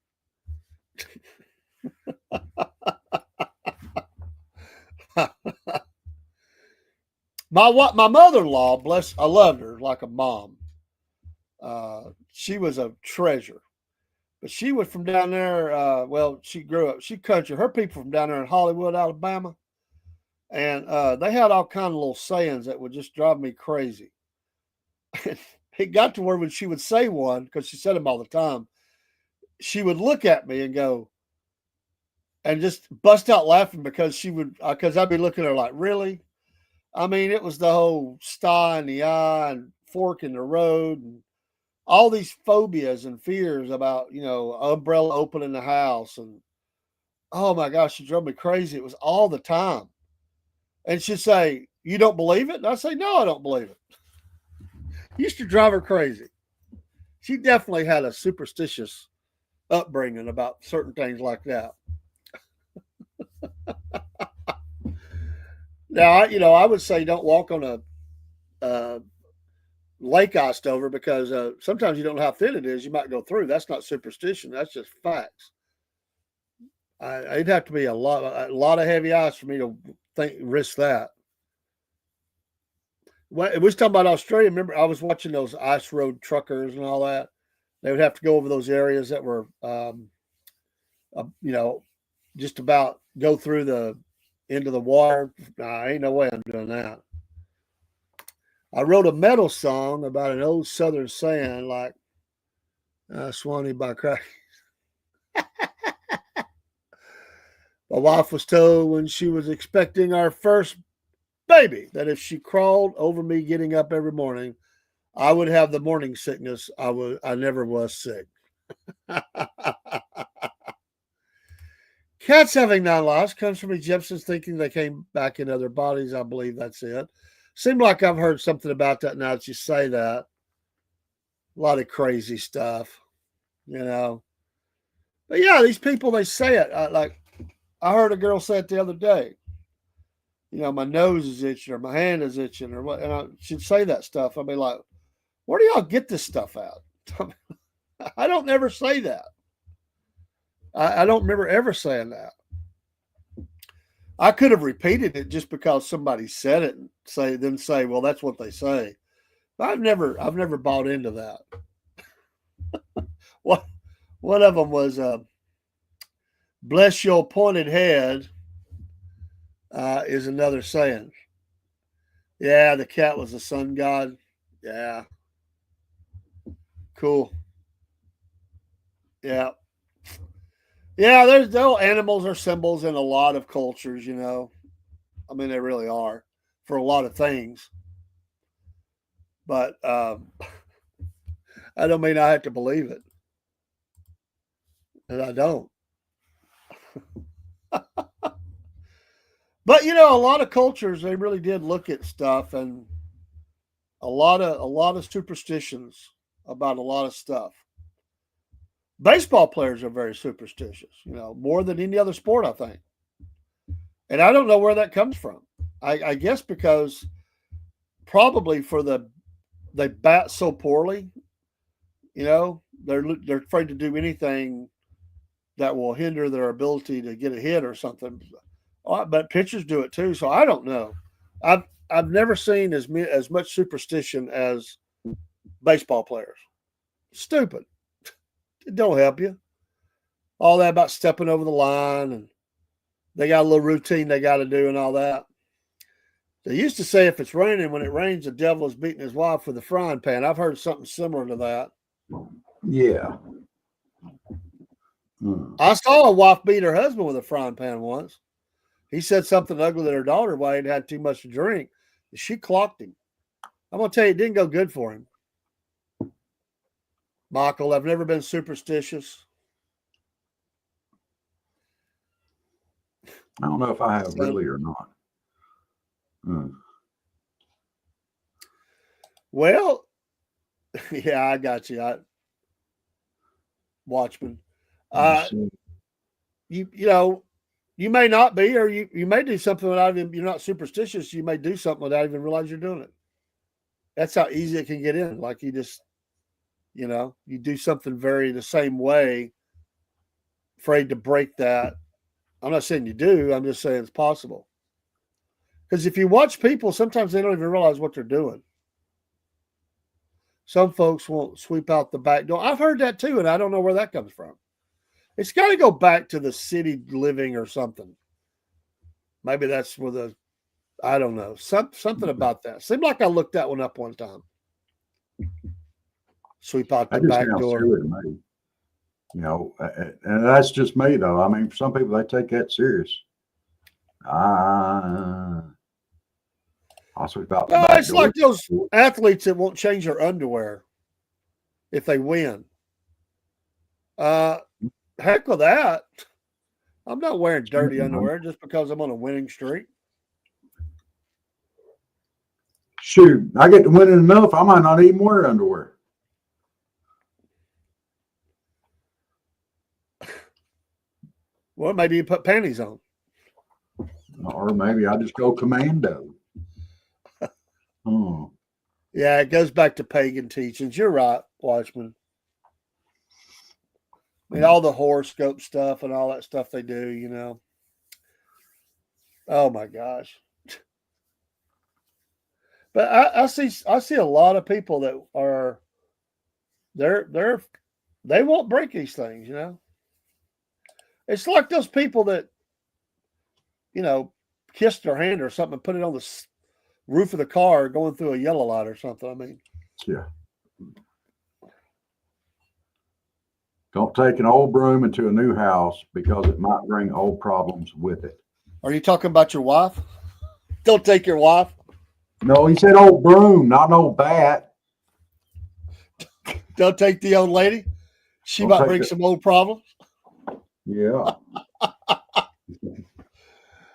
My mother-in-law, bless, I loved her like a mom. She was a treasure, but she was from down there. Well, she grew up. She country. Her people from down there in Hollywood, Alabama, and they had all kind of little sayings that would just drive me crazy. It got to where when she would say one, because she said them all the time, she would look at me and go, and just bust out laughing because because I'd be looking at her like, really? I mean, it was the whole sty in the eye and fork in the road and all these phobias and fears about, umbrella open in the house. And oh my gosh, she drove me crazy. It was all the time. And she'd say, you don't believe it? And I'd say, no, I don't believe it. Used to drive her crazy. She definitely had a superstitious upbringing about certain things like that. Now, I would say don't walk on a lake ice over because sometimes you don't know how thin it is. You might go through. That's not superstition. That's just facts. It'd have to be a lot of heavy ice for me to risk that. When we was talking about Australia, remember I was watching those ice road truckers and all that. They would have to go over those areas that were, just about go through the into the water. Nah, ain't no way I'm doing that. I wrote a metal song about an old Southern saying like, Swanee by Christ. My wife was told when she was expecting our first baby that if she crawled over me getting up every morning, I would have the morning sickness. I never was sick. Cats having 9 lives comes from Egyptians thinking they came back in other bodies. I believe that's it. Seemed like I've heard something about that now that you say that. A lot of crazy stuff, But yeah, these people, they say it. I heard a girl say it the other day. My nose is itching or my hand is itching or what. And she'd say that stuff. I'd be like, where do y'all get this stuff out? I don't never say that. I don't remember ever saying that. I could have repeated it just because somebody said it and say, well, that's what they say. But I've never bought into that. One of them was, bless your pointed head, is another saying. Yeah, the cat was the sun god. Yeah. Cool. Yeah. Yeah, there's animals are symbols in a lot of cultures, I mean, they really are for a lot of things. But I don't mean I have to believe it. And I don't. But a lot of cultures, they really did look at stuff and a lot of superstitions about a lot of stuff. Baseball players are very superstitious, more than any other sport, I think. And I don't know where that comes from. I guess because probably they bat so poorly, they're afraid to do anything that will hinder their ability to get a hit or something. But pitchers do it too, so I don't know. I've never seen as much superstition as baseball players. Stupid. It don't help you. All that about stepping over the line and they got a little routine they got to do and all that. They used to say if it's raining, when it rains, the devil is beating his wife with a frying pan. I've heard something similar to that. Yeah. I saw a wife beat her husband with a frying pan once. He said something ugly to her daughter while he'd had too much to drink. She clocked him. I'm going to tell you, it didn't go good for him. Michael, I've never been superstitious. I don't know if I have really or not. Well, yeah, I got you. Watchman. You may not be, or you may do something without even, you're not superstitious. You may do something without even realize you're doing it. That's how easy it can get in. Like you just, you do something the same way, afraid to break that. I'm not saying you do. I'm just saying it's possible. Because if you watch people, sometimes they don't even realize what they're doing. Some folks won't sweep out the back door. I've heard that too, and I don't know where that comes from. It's got to go back to the city living or something. Maybe that's where I don't know. Something about that. Seemed like I looked that one up one time. Sweep out the back door. And that's just me though. I mean, for some people they take that serious. I sweep out the No, back it's like door. those athletes that won't change their underwear if they win. Uh, heck with that. I'm not wearing dirty underwear just because I'm on a winning streak. Shoot, I get to winning enough. I might not even wear underwear. Well, maybe you put panties on. Or maybe I just go commando. Oh. Yeah, it goes back to pagan teachings. You're right, Watchman. I mean, all the horoscope stuff and all that stuff they do. Oh my gosh. But I see a lot of people that are they won't break these things. It's like those people that kissed their hand or something and put it on the roof of the car going through a yellow light or something. I mean, Yeah. Don't take an old broom into a new house because it might bring old problems with it. are you talking about your wife? Don't take your wife. No, he said old broom, not an old bat. Don't take the old lady. She Don't might take bring the- some old problems. Yeah.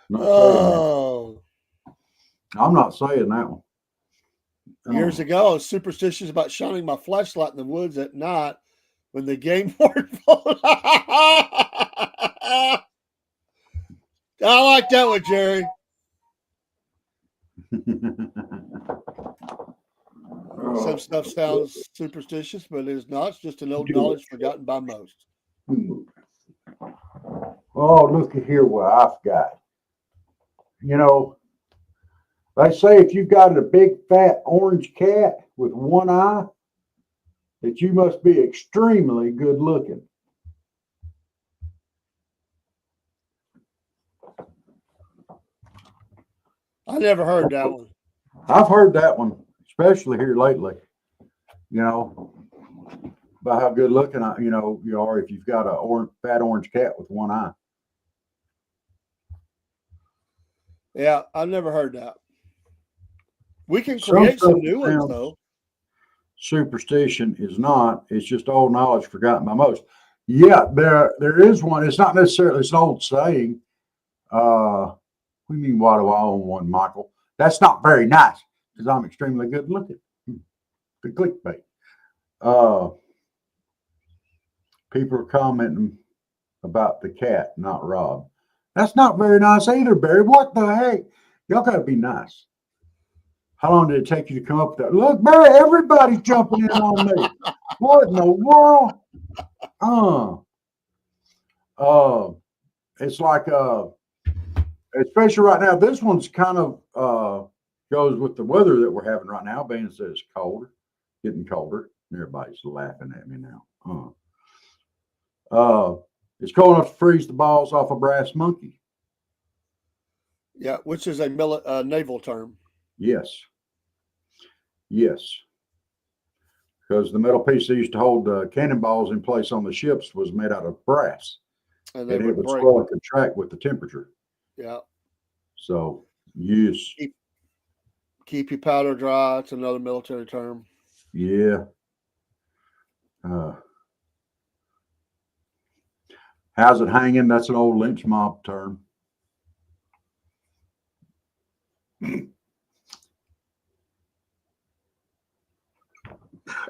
Not saying that. Oh, I'm not saying that one. years ago, I was superstitious about shining my flashlight in the woods at night when the game warden pulled. I like that one, Jerry. Some stuff sounds superstitious, but it is not. It's just an old knowledge forgotten by most. Oh, look at here what I've got. They say if you've got a big fat orange cat with one eye, that you must be extremely good looking. I never heard that one. I've heard that one, especially here lately. About how good looking you are if you've got a fat orange cat with one eye. Yeah, I've never heard that. We can Some create some stuff new ones, sounds- though. Superstition is not. It's just old knowledge forgotten by most. Yeah, there is one. It's not necessarily. It's an old saying. What do you mean? Why do I own one, Michael? That's not very nice because I'm extremely good looking. The clickbait. People are commenting about the cat, not Rob. That's not very nice either, Barry. What the heck? Y'all gotta be nice. How long did it take you to come up with that? Look, Barry, everybody's jumping in on me. What in the world? It's like especially right now, this one's kind of goes with the weather that we're having right now, being as it's colder, getting colder. Everybody's laughing at me now. It's cold enough to freeze the balls off a brass monkey. Yeah, which is a naval term. Yes. Because the metal piece they used to hold cannonballs in place on the ships was made out of brass. And And they it would would break. swell and contract with the temperature. Yeah. So, yes. Keep your powder dry. It's another military term. Yeah. How's it hanging? That's an old lynch mob term.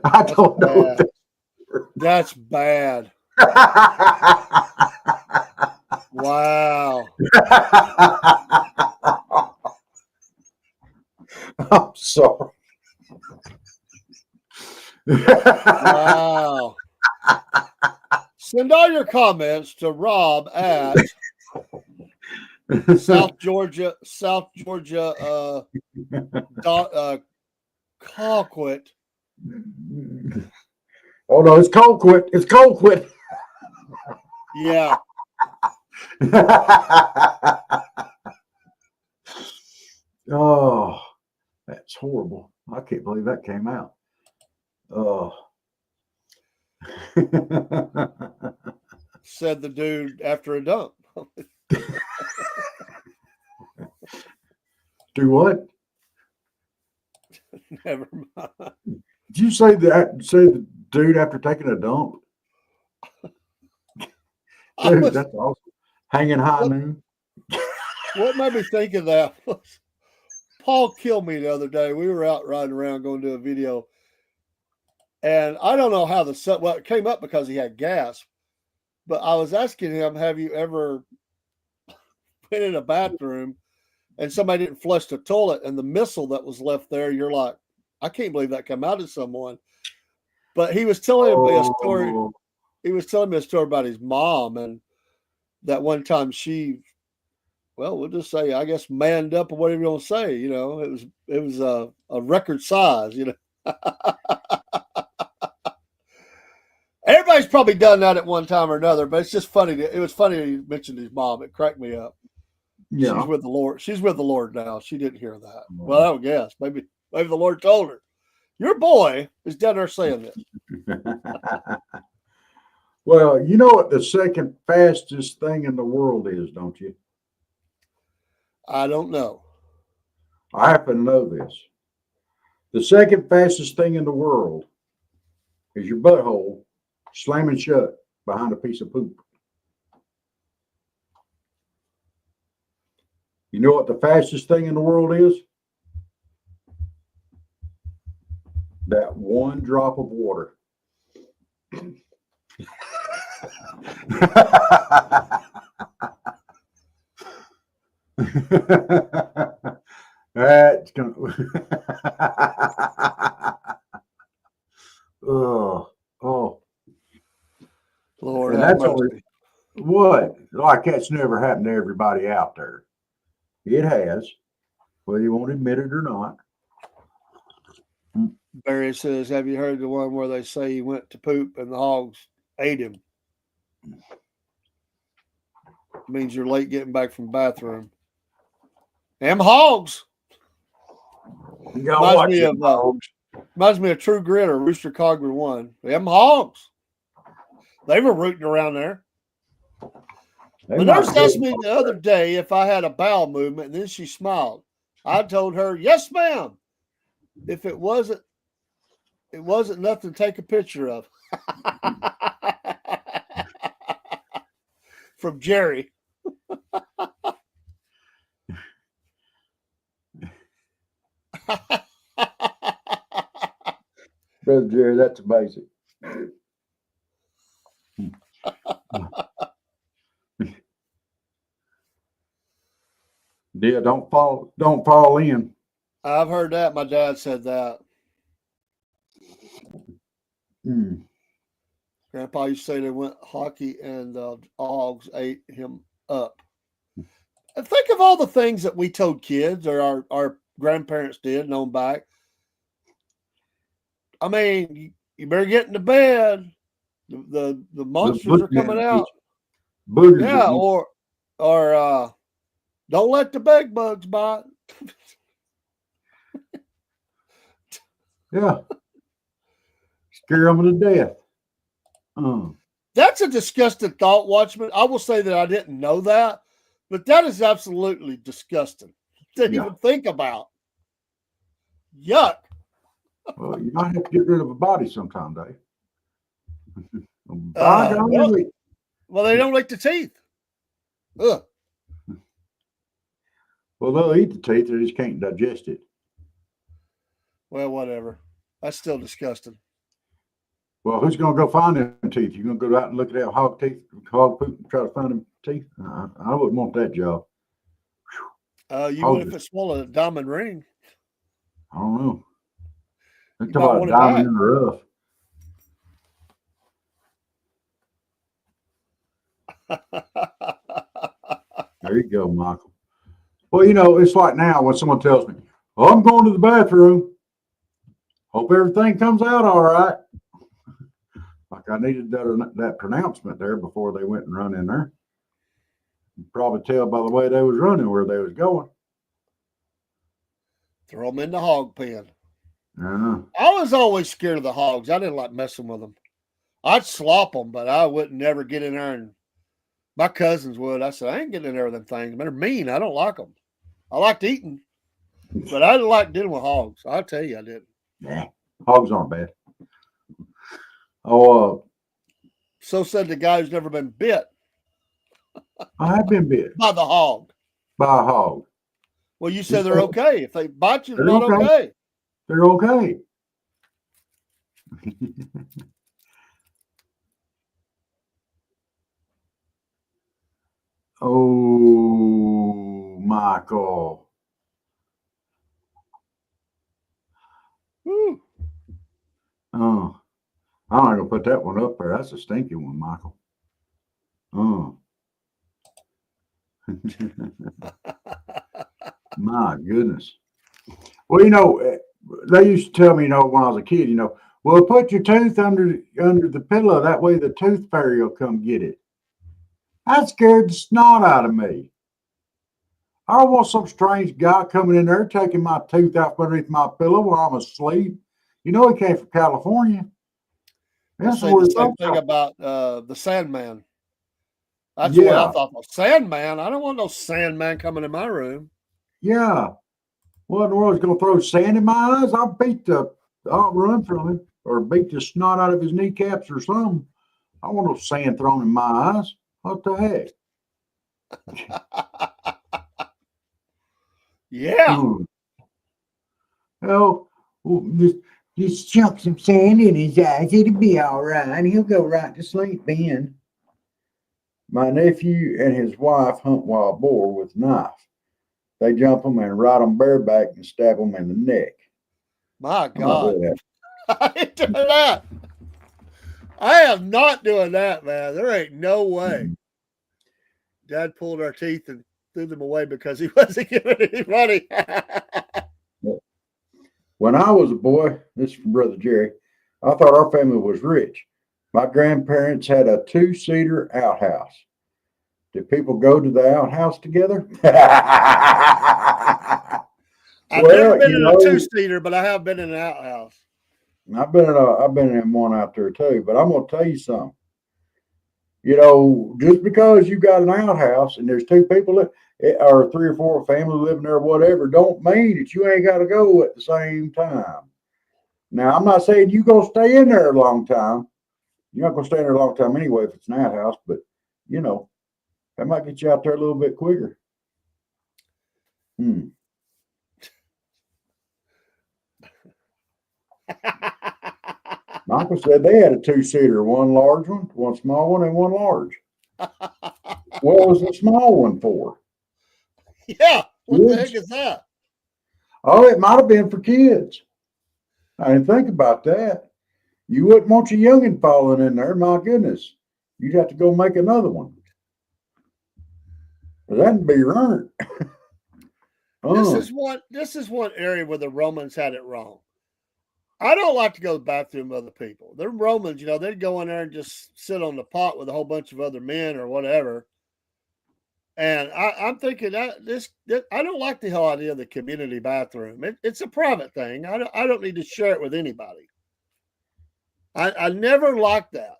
I don't know. That's bad. Wow. I'm sorry. Wow. Send all your comments to Rob at South Georgia Colquitt. Oh no, it's Colquitt. It's Colquitt. Yeah. Oh, that's horrible. I can't believe that came out. Oh. said the dude after a dump. Do what? Never mind. Did you say that? Say the dude after taking a dump? I Dude, was, that's awesome. Hanging high What- noon. what made me think of that was Paul killed me the other day. We were out riding around going to do a video. And I don't know how it came up because he had gas. But I was asking him, have you ever been in a bathroom and somebody didn't flush the toilet and the missile that was left there, you're like, I can't believe that came out of someone. But he was telling me a story. Oh, He was telling me a story about his mom, and that one time she, well, we'll just say, I guess, manned up or whatever you want to say. You know, it was a record size. You know, everybody's probably done that at one time or another, but it's just funny. It was funny he mentioned his mom. It cracked me up. yeah. She's with the Lord. She's with the Lord now. She didn't hear that. Well, I don't guess. Maybe the Lord told her. Your boy is down there saying this. Well, you know what the second fastest thing in the world is, don't you? I don't know. I happen to know this. The second fastest thing in the world is your butthole slamming shut behind a piece of poop. You know what the fastest thing in the world is? That one drop of water. That's gonna. Oh, oh, Lord, and have that's only mercy. what? Like that's never happened to everybody out there. It has, whether you want to admit it or not. Barry says, have you heard the one where they say he went to poop and the hogs ate him? It means you're late getting back from the bathroom. Them hogs. You gotta watch it, Reminds me of True Grit or Rooster Cogburn 1. Them hogs. They were rooting around there. They The might nurse be. asked me the other day if I had a bowel movement, and then she smiled. I told her, yes, ma'am. If it wasn't nothing to take a picture of. From Jerry. Brother Jerry, that's amazing. Yeah, don't fall in. I've heard that. My dad said that. Mm. Grandpa used to say they went hockey and the hogs ate him up. And think of all the things that we told kids or our grandparents did known back. I mean, you better get into bed. The monsters are coming out. Boogers. Yeah, or don't let the bed bugs bite. Yeah. Scare them to death. That's a disgusting thought, Watchman. I will say that I didn't know that, but that is absolutely disgusting to even think about. Yuck. Well, you might have to get rid of a body sometime, Dave. Well, they don't like the teeth. Ugh. Well, they'll eat the teeth, they just can't digest it. Well, whatever. That's still disgusting. Well, who's going to go find them teeth? You going to go out and look at that hog poop and try to find them teeth? I wouldn't want that job. You would if it swallowed a diamond ring. I don't know. They You talk might about want a it diamond back. in the rough. There you go, Michael. Well, you know, it's like now when someone tells me, "Oh, I'm going to the bathroom. Hope everything comes out all right." Like I needed that pronouncement there before they went and run in there. You probably tell by the way they was running where they was going. Throw them in the hog pen. Uh-huh. I was always scared of the hogs. I didn't like messing with them. I'd slop them, but I wouldn't never get in there. And my cousins would. I said, I ain't getting in there with them things. They're mean. I don't like them. I liked eating, but I didn't like dealing with hogs. I'll tell you, I didn't. Yeah, hogs aren't bad. Oh, So said the guy who's never been bit I have been bit by the hog. by a hog. Well, you said they're okay. If they bite you, they're They're not okay. okay. They're okay. Oh, Michael. Woo. Oh, I'm not gonna put that one up there. That's a stinky one, Michael. Oh. My goodness. Well, they used to tell me, when I was a kid, well, put your tooth under the pillow. That way the tooth fairy will come get it. That scared the snot out of me. I don't want some strange guy coming in there taking my tooth out underneath my pillow while I'm asleep. He came from California. That's the same thing about the Sandman. That's what I thought. Sandman? I don't want no Sandman coming in my room. Yeah. What in the world is going to throw sand in my eyes? I'll run from him or beat the snot out of his kneecaps or something. I want no sand thrown in my eyes. What the heck? Yeah. Well, just chunk some sand in his eyes. It'll be all right. And he'll go right to sleep then. My nephew and his wife hunt wild boar with a knife. They jump them and ride them bareback and stab them in the neck. My God. I ain't doing that. I am not doing that, man. There ain't no way. Dad pulled our teeth and threw them away because he wasn't giving any money. When I was a boy, this is from Brother Jerry, I thought our family was rich. My grandparents had a 2-seater outhouse. Did people go to the outhouse together? I've never been in a 2-seater, but I have been in an outhouse. I've been in one out there too. But I'm gonna tell you something. Just because you got an outhouse and there's 2 people or 3 or 4 family living there, or whatever, don't mean that you ain't got to go at the same time. Now, I'm not saying you gonna stay in there a long time. You're not gonna stay in there a long time anyway if it's an outhouse, but that might get you out there a little bit quicker. Michael said they had a 2-seater, one large one, one small one, and one large. What was the small one for? Yeah, what the heck is that? Oh, it might have been for kids. I didn't think about that. You wouldn't want your youngin' falling in there. My goodness, you'd have to go make another one. That'd be right. This is one area where the Romans had it wrong. I don't like to go to the bathroom with other people. The Romans, they'd go in there and just sit on the pot with a whole bunch of other men or whatever. And I'm thinking that I don't like the whole idea of the community bathroom. It's a private thing. I don't need to share it with anybody. I never liked that.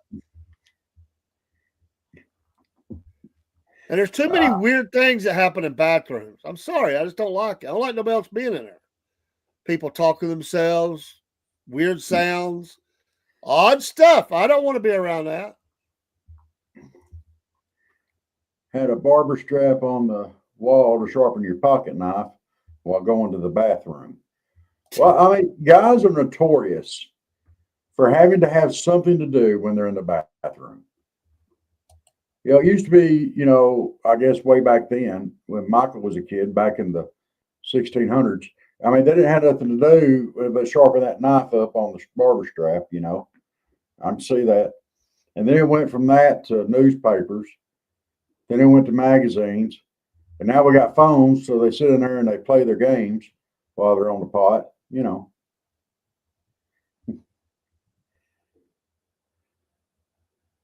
And there's too many weird things that happen in bathrooms. I'm sorry. I just don't like it. I don't like nobody else being in there. People talking to themselves, weird sounds, odd stuff. I don't want to be around that. Had a barber strap on the wall to sharpen your pocket knife while going to the bathroom. Well, guys are notorious for having to have something to do when they're in the bathroom. It used to be, I guess way back then when Michael was a kid, back in the 1600s, they didn't have nothing to do but sharpen that knife up on the barber strap, I can see that. And then it went from that to newspapers. Then it went to magazines. And now we got phones, so they sit in there and they play their games while they're on the pot,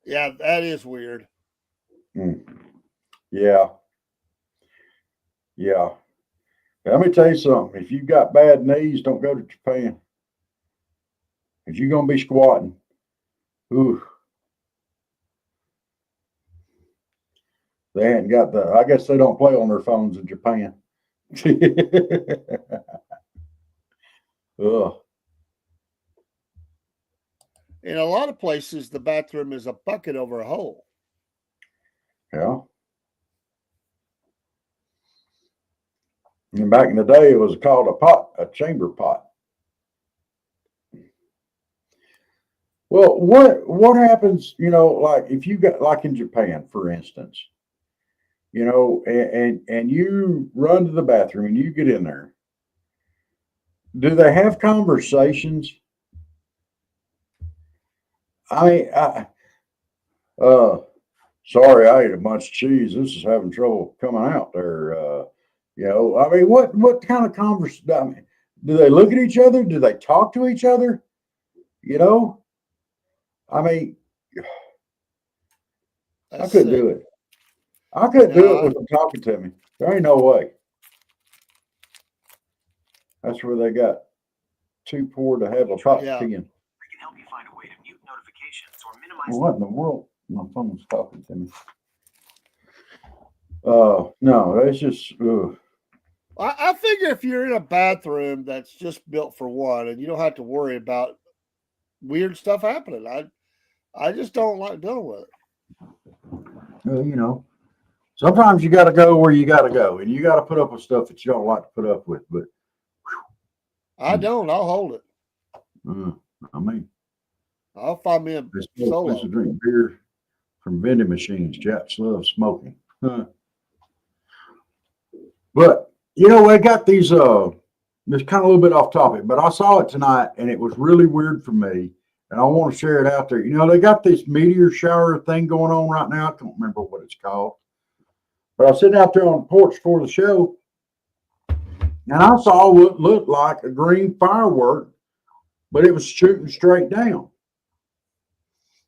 Yeah, that is weird. Yeah. Let me tell you something. If you've got bad knees, don't go to Japan. If you're going to be squatting, They hadn't got I guess they don't play on their phones in Japan. Ugh. In a lot of places, the bathroom is a bucket over a hole. Yeah. And back in the day, it was called a chamber pot. Well, what happens, like if you got like in Japan, for instance, and you run to the bathroom and you get in there, do they have conversations? I mean, uh, sorry, I ate a bunch of cheese. This is having trouble coming out there. I mean, what kind of conversation? I mean, do they look at each other? Do they talk to each other? You know, I mean, I couldn't do it. I couldn't do it with them talking to me. There ain't no way. That's where they got too poor to have a pot to pee in. We can help you find a way to mute notifications or minimize. What in the world? My phone's talking to me. No, that's just. I figure if you're in a bathroom that's just built for one, and you don't have to worry about weird stuff happening, I just don't like dealing with it. Well, sometimes you got to go where you got to go, and you got to put up with stuff that you don't like to put up with. But I don't. I'll hold it. I mean, I'll find me a solo. To drink beer from vending machines. Japs love smoking. Huh. But I got these. It's kind of a little bit off topic, but I saw it tonight, and it was really weird for me. And I want to share it out there. They got this meteor shower thing going on right now. I don't remember what it's called. But I was sitting out there on the porch for the show, and I saw what looked like a green firework, but it was shooting straight down.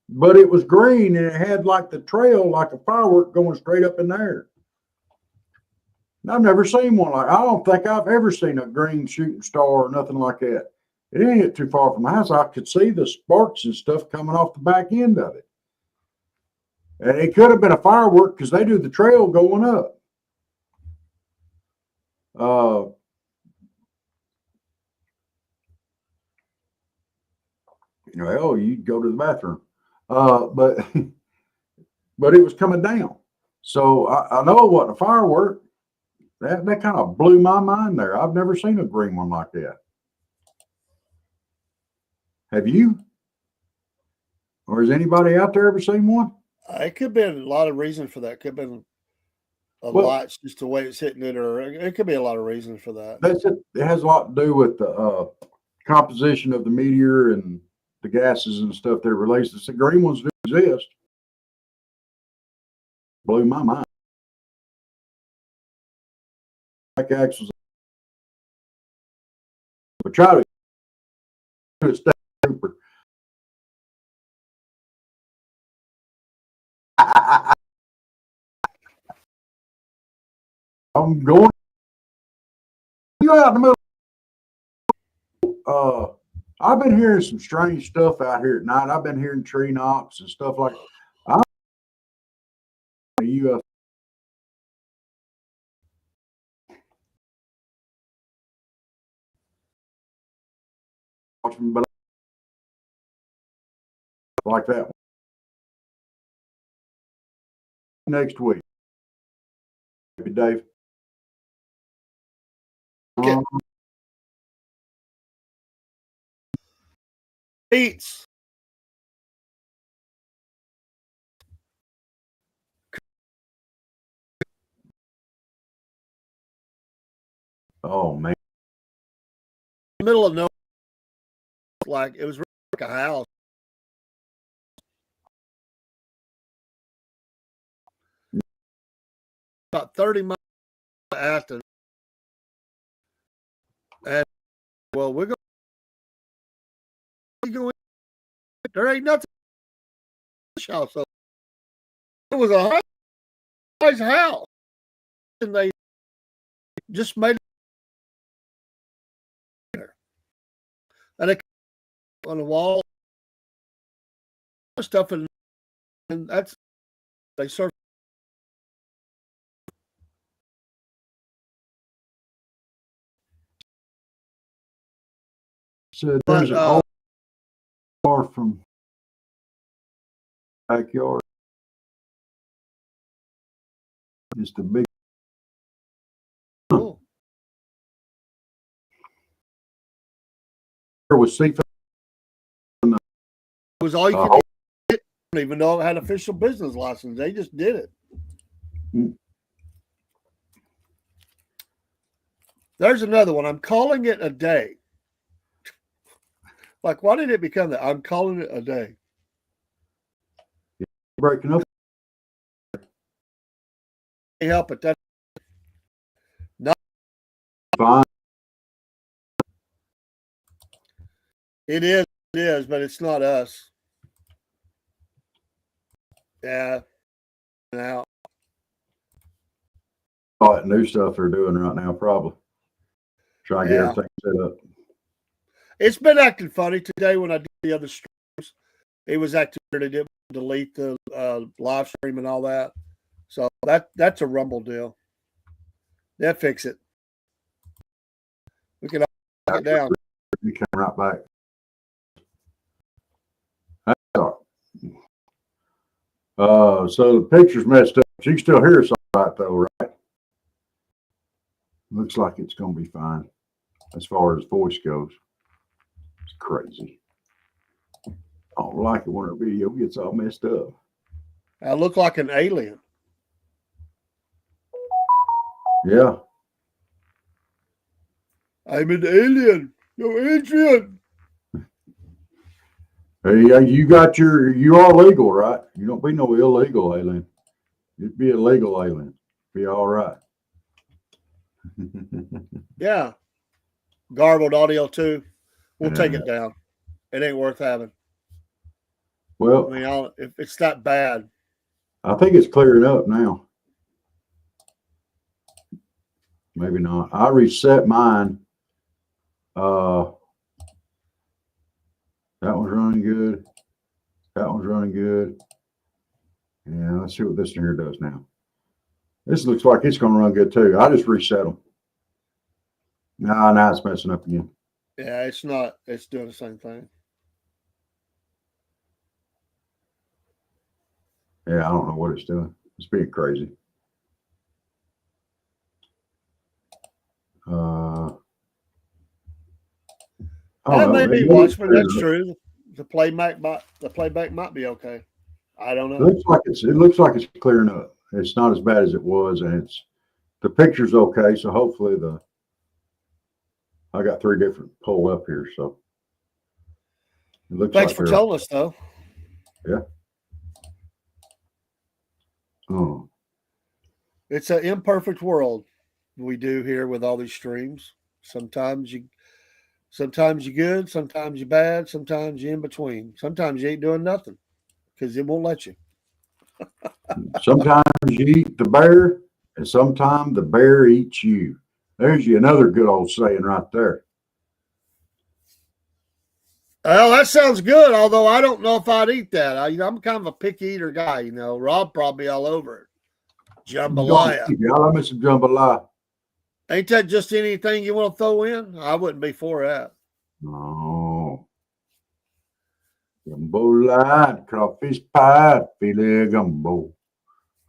But it was green, and it had like the trail, like a firework going straight up in the air. And I've never seen one I don't think I've ever seen a green shooting star or nothing like that. It didn't hit too far from the house. I could see the sparks and stuff coming off the back end of it. And it could have been a firework because they do the trail going up. You'd go to the bathroom. But it was coming down. So I know it wasn't a firework. That kind of blew my mind there. I've never seen a green one like that. Have you? Or has anybody out there ever seen one? It could be a lot of reasons for that. It could have been light's just the way it's hitting it, or it could be a lot of reasons for that. That's it. It has a lot to do with the composition of the meteor and the gases and stuff that releases. The green ones do exist. Blew my mind. Like axles. But try to stay super. I'm going. You out in the middle. I've been hearing some strange stuff out here at night. I've been hearing tree knocks and stuff like that. UFO. But like that next week. Maybe Dave. Okay. Beats. Oh man. In the middle of nowhere, like it was like a house. About 30 miles after. And well, we're going to go in. There ain't nothing in the house. So it was a nice house. And they just made it. And they on the wall stuff, and that's they serve So But there's an old car from backyard. Just a big. cool. Was seafood. It was all you Uh, could get. I don't even know it had official business license. They just did it. Mm. There's another one. I'm calling it a day. Like, why did it become that? I'm calling it a day. breaking up. Can't help it. That's Fine. it is, but it's not us. Yeah. Now, All that new stuff they're doing right now, probably. Try to get Yeah. everything set up. it's been acting funny today when I did the other streams. It was acting weird. It didn't delete the live stream and all that. So that's a Rumble deal. They'll fix it. We can knock it down. You came right back. That's all right. So the picture's messed up. You can still hear us all right, though, right? Looks like it's going to be fine as far as voice goes. It's crazy. I don't like it when our video gets all messed up. I look like an alien. Yeah. I'm an alien. Yo, Adrian. Hey, you are legal, right? You don't be no illegal alien. You'd be a legal alien. Be all right. Yeah. Garbled audio too. We'll take Yeah. it down. It ain't worth having. Well, I mean, if it's that bad. I think it's clearing up now. Maybe not. I reset mine. That one's running good. That one's running good. Yeah, let's see what this one here does now. This looks like it's going to run good too. I just reset them. Now it's messing up again. Yeah, it's not. It's doing the same thing. Yeah, I don't know what it's doing. It's being crazy. That may be Watchman. That's It true. The playback might be okay. I don't know. looks like it's clearing up. It's not as bad as it was, and the picture's okay. So hopefully I got 3 different pulled up here, so it looks Thanks like for telling us, though. Yeah. Oh, It's an imperfect world we do here with all these streams. Sometimes you're good, sometimes you're bad, sometimes you're in between. Sometimes you ain't doing nothing because it won't let you. sometimes you eat the bear, and sometimes the bear eats you. There's another good old saying right there. Well, that sounds good, although I don't know if I'd eat that. I'm kind of a picky eater guy, Rob probably all over it. Jambalaya. Y'all me some jambalaya. Ain't that just anything you want to throw in? I wouldn't be for that. No. Jambalaya, crawfish pie, filet gumbo.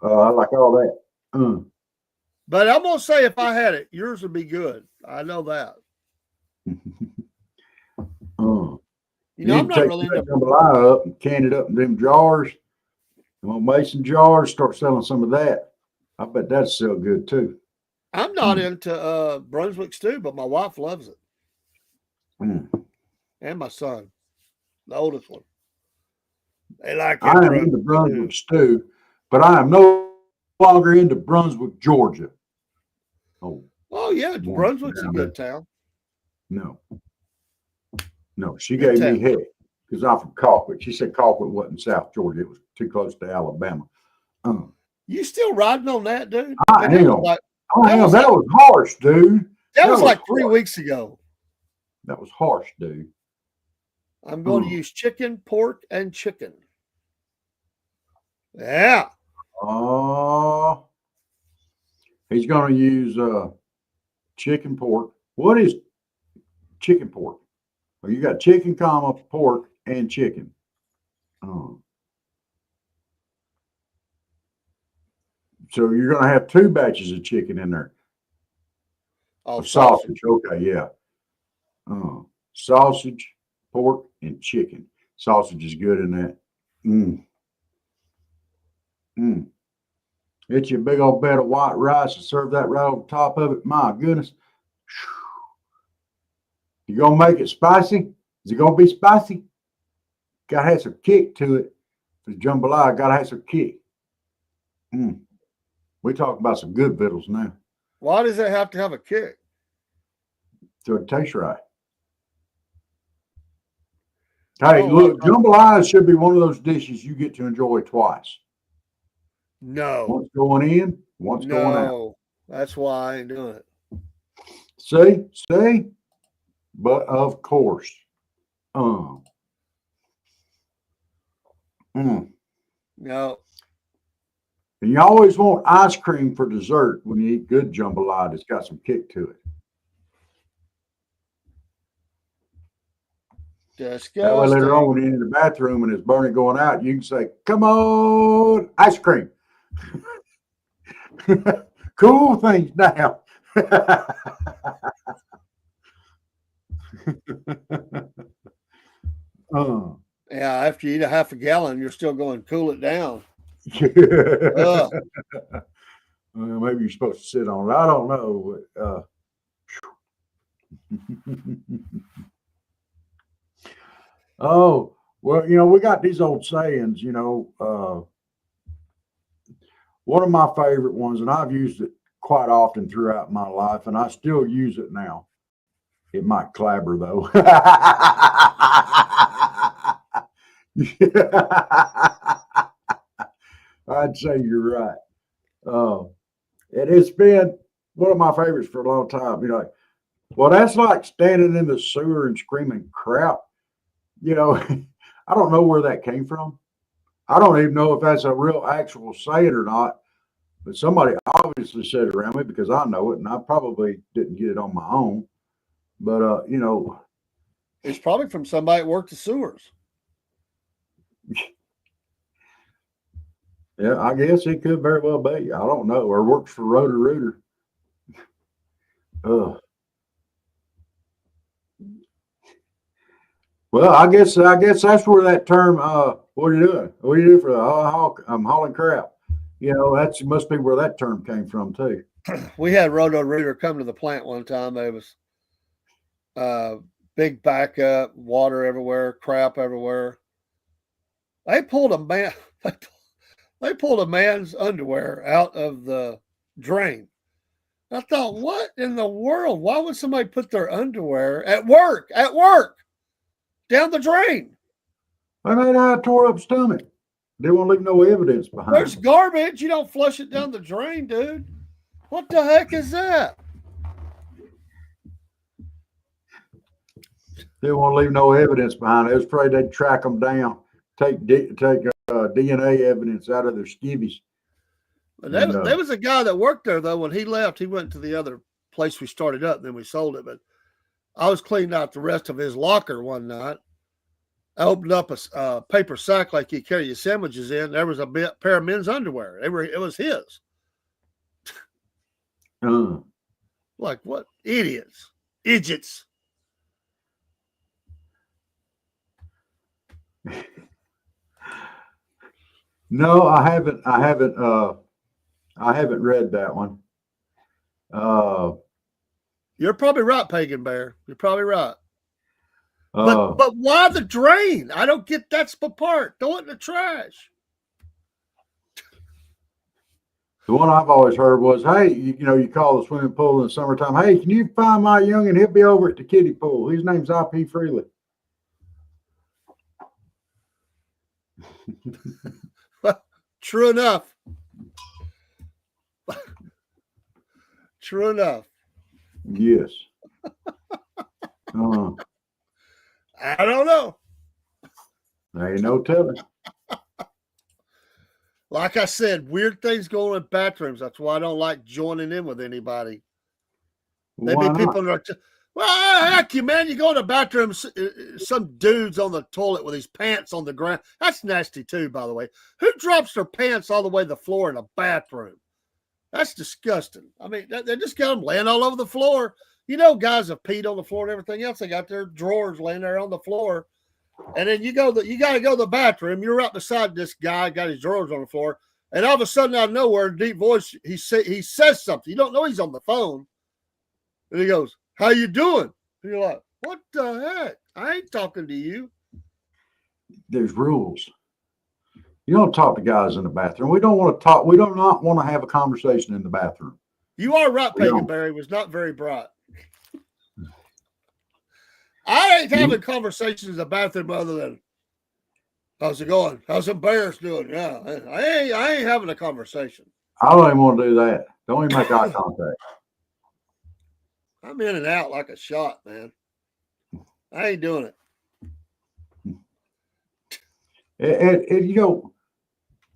I like all that. But I'm going to say if I had it, yours would be good. I know that. I'm not really into jambalaya up and can it up in them jars. Mason jars, start selling some of that. I bet that'd sell good too. I'm not into Brunswick stew, but my wife loves it. And my son, the oldest one. They like it. I am into Brunswick stew, but I am no longer into Brunswick, Georgia. Oh yeah, Brunswick's a good town. No, she gave me heck because I'm from Colquitt. She said Colquitt wasn't South Georgia; it was too close to Alabama. You still riding on that, dude? I am. That was harsh, dude. That was like 3 weeks ago. That was harsh, dude. I'm going to use chicken, pork, and chicken. Yeah. He's going to use chicken pork. What is chicken pork? Well, you got chicken, comma, pork, and chicken. Oh. So you're going to have 2 batches of chicken in there. Oh, Sausage. Okay, yeah. Sausage, pork, and chicken. Sausage is good in that. It's your big old bed of white rice and serve that right on top of it. My goodness. You gonna make it spicy? Is it gonna be spicy? Gotta have some kick to it. The jambalaya gotta have some kick. We talk about some good victuals now. Why does it have to have a kick? So it tastes right. Hey, Oh, look, jambalaya should be one of those dishes you get to enjoy twice. No. Once going in, once going out. No. That's why I ain't doing it. See? But of course. No. And you always want ice cream for dessert when you eat good jambalaya. It's got some kick to it. Disgusting. That way later on when you're in the bathroom and it's burning going out, you can say, come on, ice cream. Cool things down. Yeah, after you eat a half a gallon, you're still going to cool it down. Maybe you're supposed to sit on it. I don't know. Oh, well, we got these old sayings, one of my favorite ones, and I've used it quite often throughout my life, and I still use it now. It might clabber, though. I'd say you're right. And it's been one of my favorites for a long time. Well, that's like standing in the sewer and screaming crap. I don't know where that came from. I don't even know if that's a real actual saying or not, but somebody obviously said it around me because I know it, and I probably didn't get it on my own. But, it's probably from somebody that worked the sewers. Yeah, I guess it could very well be. I don't know, or works for Roto-Rooter. Well, I guess that's where that term. What are you doing? What do you do for the hauling crap? That must be where that term came from too. We had Roto-Rooter come to the plant one time. It was big backup, water everywhere, crap everywhere. They pulled a man. They pulled a man's underwear out of the drain. I thought, what in the world? Why would somebody put their underwear at work, down the drain? I mean, I tore up stomach. They won't leave no evidence behind. There's garbage. You don't flush it down the drain, dude. What the heck is that? They won't leave no evidence behind. I was afraid they'd track them down, take DNA evidence out of their skivvies. There was a guy that worked there, though. When he left, he went to the other place we started up, and then we sold it. But I was cleaning out the rest of his locker one night. I opened up a paper sack like you carry your sandwiches in. There was a pair of men's underwear. It was his. Like, what? Idiots. No, I haven't read that one. You're probably right, Pagan Bear. You're probably right. But why the drain? I don't get that's the part. Throw it in the trash. The one I've always heard was, hey, you call the swimming pool in the summertime. Hey, can you find my youngin'? He'll be over at the kiddie pool. His name's IP Freely. True enough. True enough. Yes. I don't know. There ain't no telling. Like I said, weird things go on in bathrooms. That's why I don't like joining in with anybody. Maybe people are. Well, heck you, man. You go in the bathroom, some dude's on the toilet with his pants on the ground. That's nasty too, by the way. Who drops their pants all the way to the floor in a bathroom? That's disgusting. I mean, they just got them laying all over the floor. You know, guys have peed on the floor and everything else. They got their drawers laying there on the floor. And then you got to go to the bathroom. You're right beside this guy, got his drawers on the floor. And all of a sudden, out of nowhere, deep voice, he says something. You don't know he's on the phone. And he goes, "How you doing?" And you're like, "What the heck? I ain't talking to you." There's rules. You don't talk to guys in the bathroom. We don't want to talk. We do not want to have a conversation in the bathroom. You are right, Pagan Barry was not very bright. I ain't having conversations in the bathroom other than, "How's it going? How's some bears doing?" Yeah, I ain't having a conversation. I don't even want to do that. Don't even make eye contact. I'm in and out like a shot, man. I ain't doing it. You know,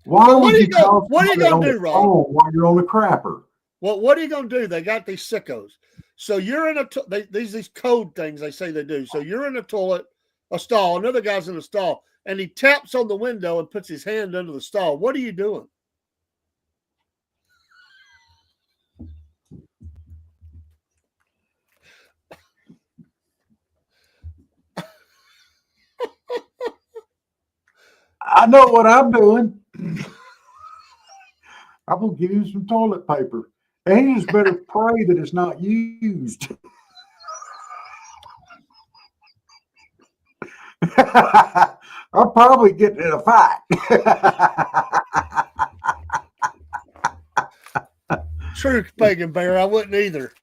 why Well, would you call what are you somebody gonna on do, the Rob? phone while you're on the crapper? Well, what are you going to do? They got these sickos. So you're in these code things they say they do. So you're in a toilet, a stall, another guy's in a stall, and he taps on the window and puts his hand under the stall. What are you doing? I know what I'm doing. I'm going to give you some toilet paper. And you just better pray that it's not used. I'll probably get in a fight. True, Pagan Bear. I wouldn't either.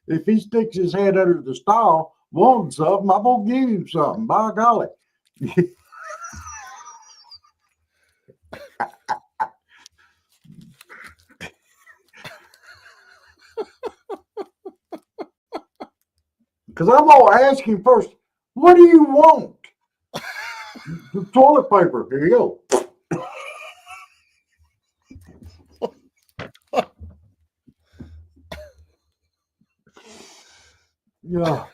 If he sticks his head under the stall wanting something, I'm going to give him something. By golly. Because I'm going to ask him first, what do you want? The toilet paper. Here you go. Yeah.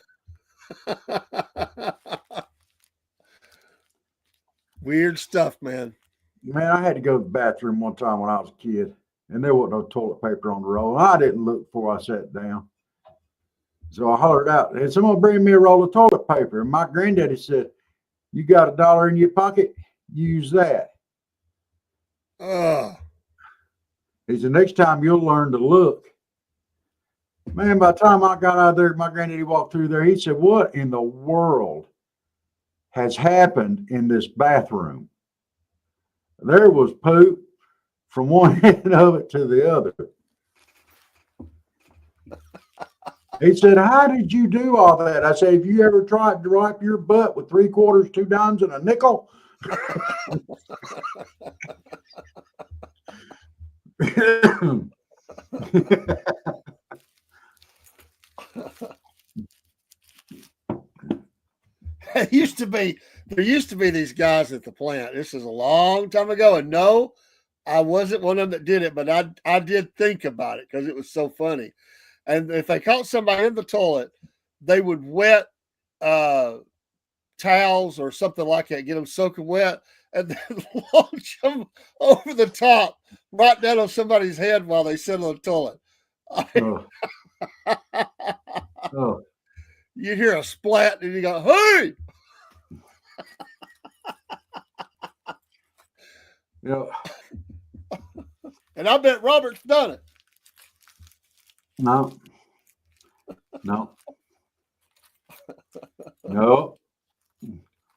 Weird stuff, man. Man, I had to go to the bathroom one time when I was a kid, and there wasn't no toilet paper on the roll. I didn't look before I sat down. So I hollered out, "Hey, someone bring me a roll of toilet paper." And my granddaddy said, "You got $1 in your pocket? Use that." He said, "Next time you'll learn to look." Man, by the time I got out of there, my granddaddy walked through there. He said, "What in the world has happened in this bathroom?" There was poop from one end of it to the other. He said, "How did you do all that?" I said, "Have you ever tried to wipe your butt with 3 quarters, 2 dimes, and a nickel?" There used to be these guys at the plant. This is a long time ago. And no, I wasn't one of them that did it, but I did think about it because it was so funny. And if they caught somebody in the toilet, they would wet towels or something like that, get them soaking wet, and then launch them over the top, right down on somebody's head while they sit on the toilet. Oh. You hear a splat and you go, "Hey!" Yeah. And I bet Robert's done it. No.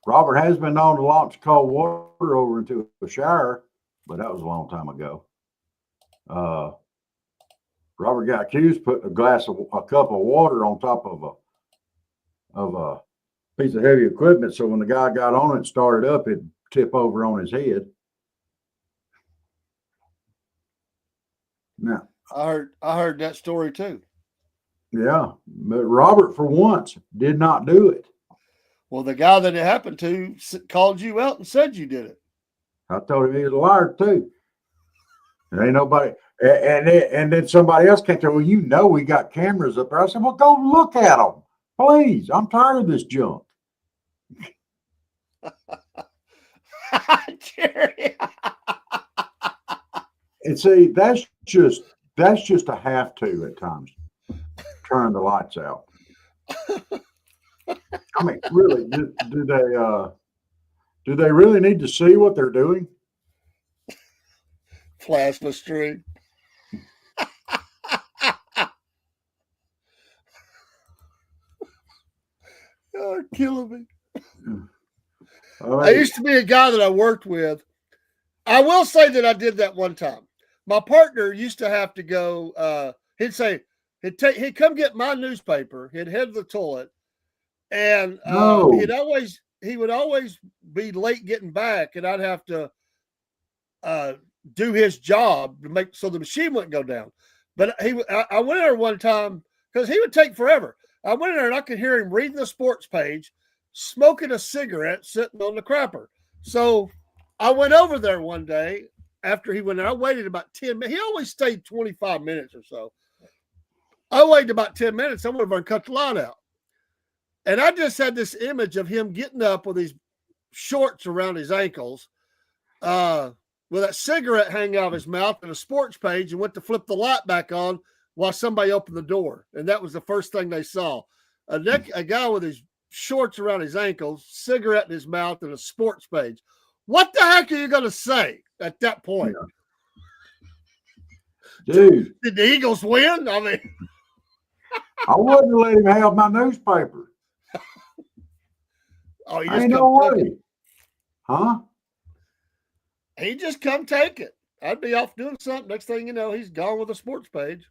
Robert has been known to launch cold water over into a shower, but that was a long time ago. Robert got accused putting a cup of water on top of a piece of heavy equipment, so when the guy got on it and started up, it'd tip over on his head. Now, I heard that story too. yeah, but Robert, for once, did not do it. Well, the guy that it happened to called you out and said you did it. I told him he was a liar too. There ain't nobody. And then somebody else came through. Well, you know, we got cameras up there. I said, well, go look at them, please. I'm tired of this junk. Jerry. And see, that's just a have to at times. Turn the lights out. I mean, really, do they really need to see what they're doing? Flash the street. You're killing me. I used to be a guy that I worked with. I will say that I did that one time. My partner used to have to go. He'd come get my newspaper. He'd head to the toilet, and No. he would always be late getting back, and I'd have to do his job to make so the machine wouldn't go down. But I went in there one time because he would take forever. I went in there and I could hear him reading the sports page, smoking a cigarette, sitting on the crapper. So I went over there one day after he went in. I waited about 10 minutes. He always stayed 25 minutes or so. I waited about 10 minutes. I went over and cut the light out. And I just had this image of him getting up with these shorts around his ankles, with that cigarette hanging out of his mouth and a sports page, and went to flip the light back on while somebody opened the door. And that was the first thing they saw. A guy with his shorts around his ankles, cigarette in his mouth, and a sports page. What the heck are you going to say at that point? Dude. Did the Eagles win? I mean, I wouldn't let him have my newspaper. Oh, he Ain't no way. Huh? He just come take it. I'd be off doing something. Next thing you know, he's gone with a sports page.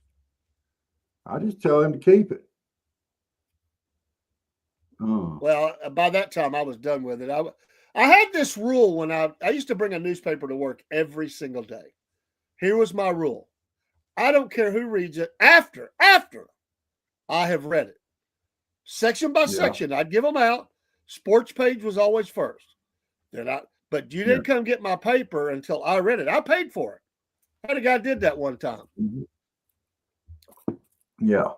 I just tell him to keep it. Oh. Well, by that time, I was done with it. I had this rule when I used to bring a newspaper to work every single day. Here was my rule. I don't care who reads it after I have read it. Section by section, I'd give them out. Sports page was always first. But you didn't come get my paper until I read it. I paid for it. I had a guy did that one time. Yeah.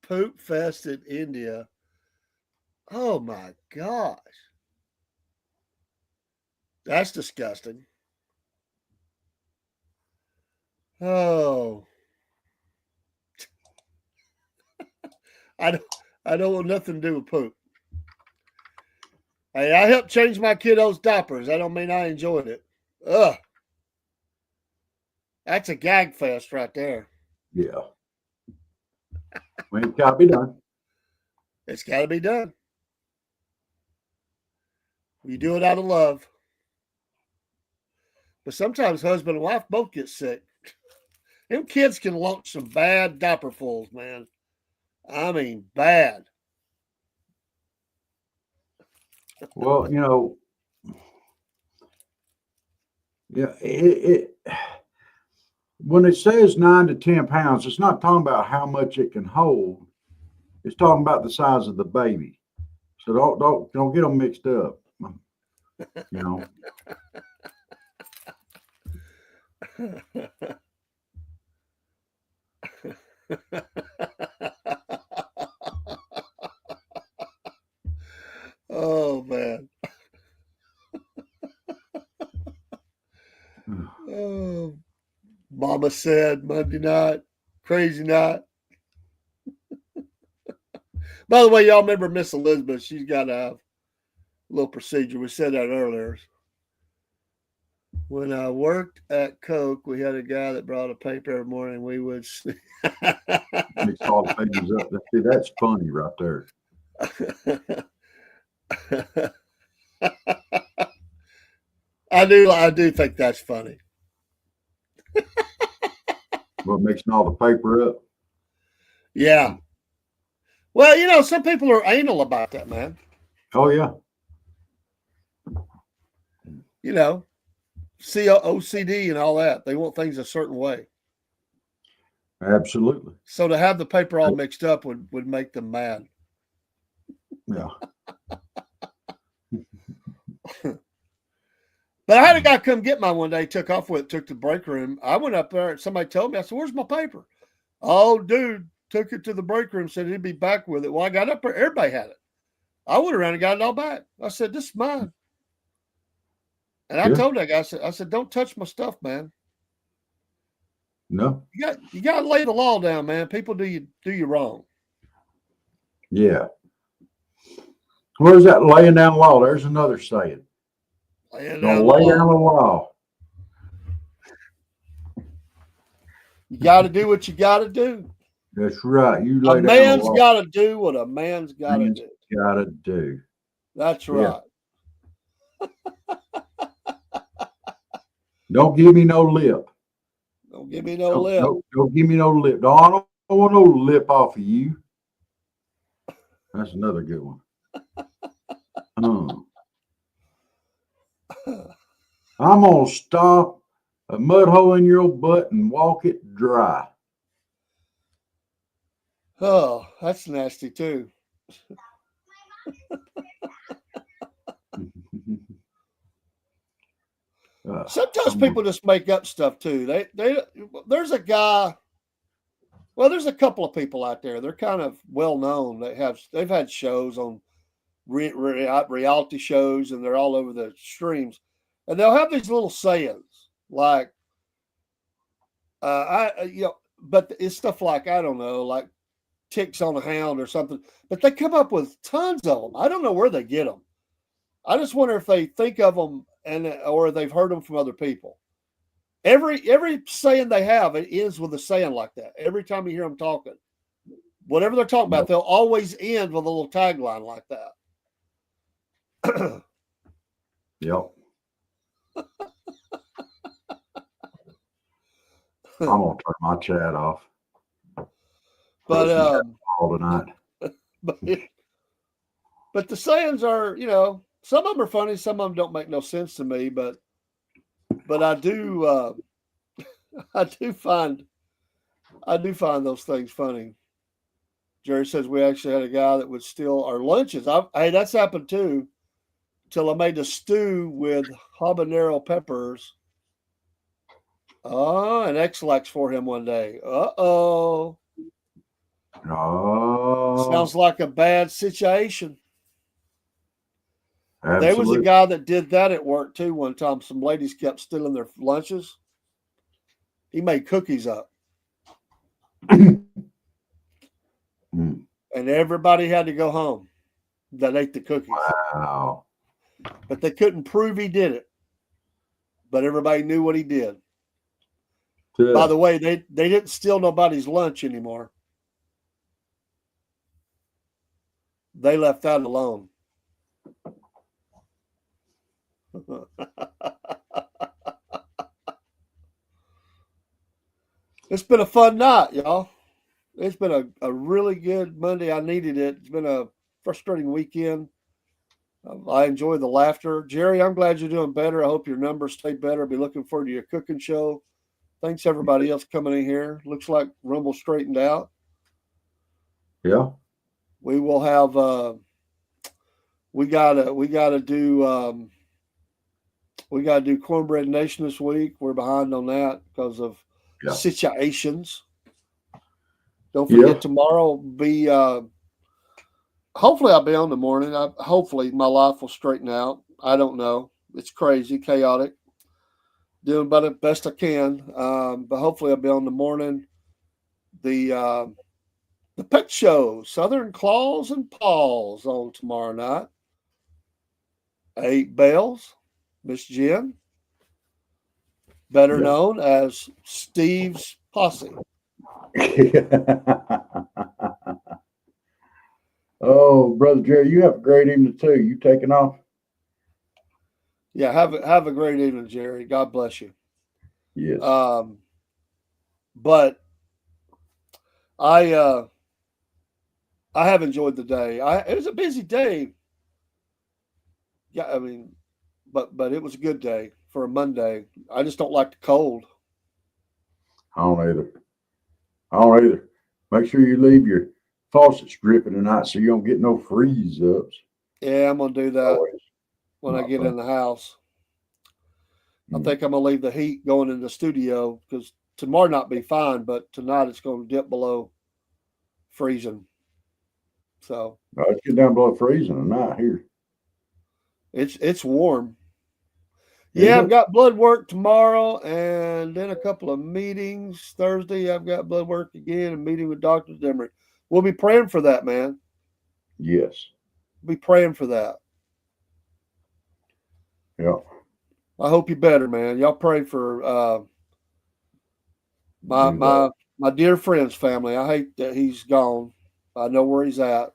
Poop fest in India. Oh my gosh. That's disgusting. Oh. I don't want nothing to do with poop. Hey, I helped change my kiddos' diapers. That don't mean I enjoyed it. Ugh. That's a gag fest right there. Yeah. Well, it's got to be done. It's got to be done. You do it out of love. But sometimes husband and wife both get sick. Them kids can launch some bad diaperfuls, man. I mean, bad. Well, you know, yeah, when it says 9 to 10 pounds, it's not talking about how much it can hold. It's talking about the size of the baby. So don't get them mixed up. You know. Oh man. Oh, Mama said Monday night, crazy night. By the way, y'all remember Miss Elizabeth? She's got a little procedure. We said that earlier. When I worked at Coke, we had a guy that brought a paper every morning. We would Mix all the pages up. See, that's funny right there. I do think that's funny. What, mixing all the paper up? Yeah. Well, you know, some people are anal about that, man. Oh yeah. You know, OCD and all that. They want things a certain way. Absolutely. So to have the paper all mixed up would make them mad. Yeah. But I had a guy come get mine one day, took off with it, took to the break room. I went up there and somebody told me, I said, "Where's my paper?" Oh, dude, took it to the break room, said he'd be back with it. Well, I got up there, everybody had it. I went around and got it all back. I said, "This is mine." And I told that guy, I said, "Don't touch my stuff, man. No. You got to lay the law down, man. People do you wrong." Yeah. Where's that laying down law? There's another saying. Don't lay down the law. You got to do what you got to do. That's right. You lay A down man's the law. got to do what a man's got to do. Gotta do. That's right. Don't give me no lip. Don't give me no lip. Don't give me no lip. No, I don't want no lip off of you. That's another good one. I'm gonna stop a mud hole in your butt and walk it dry. Oh, that's nasty too. Sometimes people just make up stuff too. There's a guy. Well, there's a couple of people out there. They're kind of well known. They've had shows on reality shows, and they're all over the streams. And they'll have these little sayings like, but it's stuff like, I don't know, like ticks on a hound or something. But they come up with tons of them. I don't know where they get them. I just wonder if they think of them or they've heard them from other people. Every saying they have, it ends with a saying like that. Every time you hear them talking, whatever they're talking about, they'll always end with a little tagline like that. Yep. I'm gonna turn my chat off. But all tonight. But the sayings are, some of them are funny, some of them don't make no sense to me. But I do find those things funny. Jerry says we actually had a guy that would steal our lunches. Hey, that's happened too. Till I made a stew with habanero peppers. Oh, and X-Lax for him one day. Uh-oh. Oh. Sounds like a bad situation. Absolutely. There was a guy that did that at work too one time. Some ladies kept stealing their lunches. He made cookies up. And everybody had to go home that ate the cookies. Wow. But they couldn't prove he did it. But everybody knew what he did. Good. By the way, they didn't steal nobody's lunch anymore. They left that alone. It's been a fun night, y'all. It's been a really good Monday. I needed it. It's been a frustrating weekend. I enjoy the laughter. Jerry, I'm glad you're doing better. I hope your numbers stay better. I'll be looking forward to your cooking show. Thanks everybody else coming in here. Looks like Rumble straightened out. Yeah. We will have we gotta do Cornbread Nation this week. We're behind on that because of situations. Don't forget tomorrow will be hopefully I'll be on the morning. Hopefully my life will straighten out. I don't know. It's crazy, chaotic. Doing about the best I can. But hopefully I'll be on the morning. The pet show, Southern Claws and Paws, on tomorrow night. 8 Bells, Miss Jen, better known as Steve's Posse. Oh, Brother Jerry, you have a great evening too. You taking off? Yeah, have a great evening, Jerry. God bless you. Yes. But I have enjoyed the day. It was a busy day. Yeah, I mean, but it was a good day for a Monday. I just don't like the cold. I don't either. I don't either. Make sure you leave your faucets dripping tonight so you don't get no freeze ups. Yeah, I'm gonna do that Always when I not get fun. in the house. I Mm. think I'm gonna leave the heat going in the studio because tomorrow not be fine, but tonight it's gonna dip below freezing. So It's getting down below freezing tonight here. it's warm. Is Yeah, I've it? got blood work tomorrow and then a couple of meetings. Thursday, I've got blood work again, a meeting with Dr. Demery. We'll be praying for that, man. Yes. We'll be praying for that. Yeah. I hope you're better, man. Y'all pray for my Do that. my dear friend's family. I hate that he's gone. I know where he's at.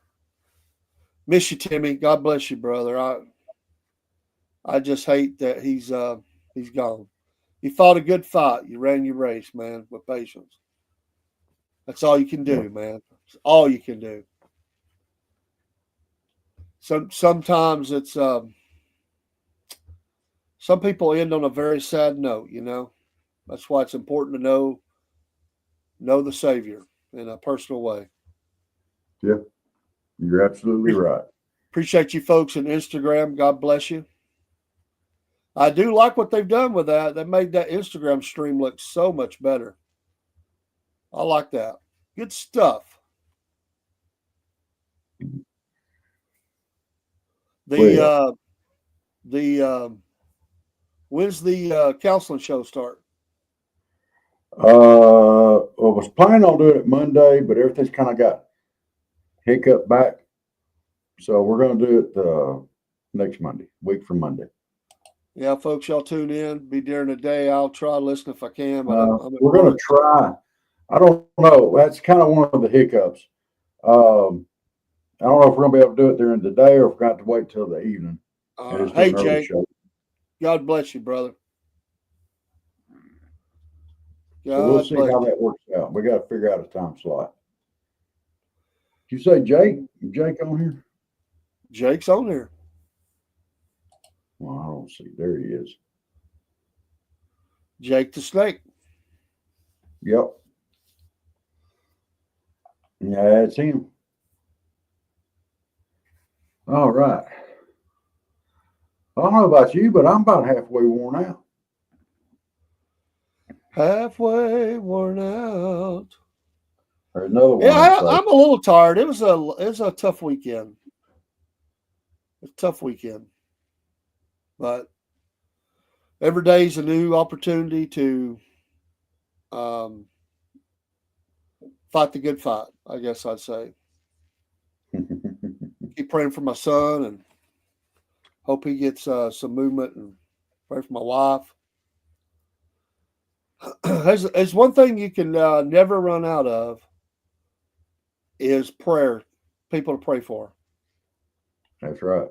Miss you, Timmy. God bless you, brother. I just hate that he's gone. You fought a good fight. You ran your race, man, with patience. That's all you can Yeah. do, man. It's all you can do. Sometimes it's some people end on a very sad note, you know. That's why it's important to know the Savior in a personal way. Yeah. You're absolutely right. Appreciate you folks on Instagram. God bless you. I do like what they've done with that. They made that Instagram stream look so much better. I like that. Good stuff. The Well, when's the counseling show start? I was planning on doing it Monday, but everything's kind of got hiccup back. So we're going to do it next Monday, week from Monday. Yeah, folks, y'all tune in. Be during the day. I'll try to listen if I can, but I'm at We're going work. to try. I don't know. That's kind of one of the hiccups. I don't know if we're going to be able to do it during the day or if we're going to have to wait till the evening and just do Hey, an early Jake. show. God bless you, brother. So we'll God see bless how you. that works out. We got to figure out a time slot. Did you say Jake? Is Jake on here? Jake's on here. Well, I don't see. There he is. Jake the Snake. Yep. Yeah, it's him. All right. I don't know about you, but I'm about halfway worn out. Halfway worn out. There's another one. Yeah, I'm a little tired. It was a tough weekend. It's a tough weekend. But every day is a new opportunity to fight the good fight, I guess I'd say. Keep praying for my son and hope he gets some movement, and pray for my wife. There's one thing you can never run out of is prayer, people to pray for. That's right.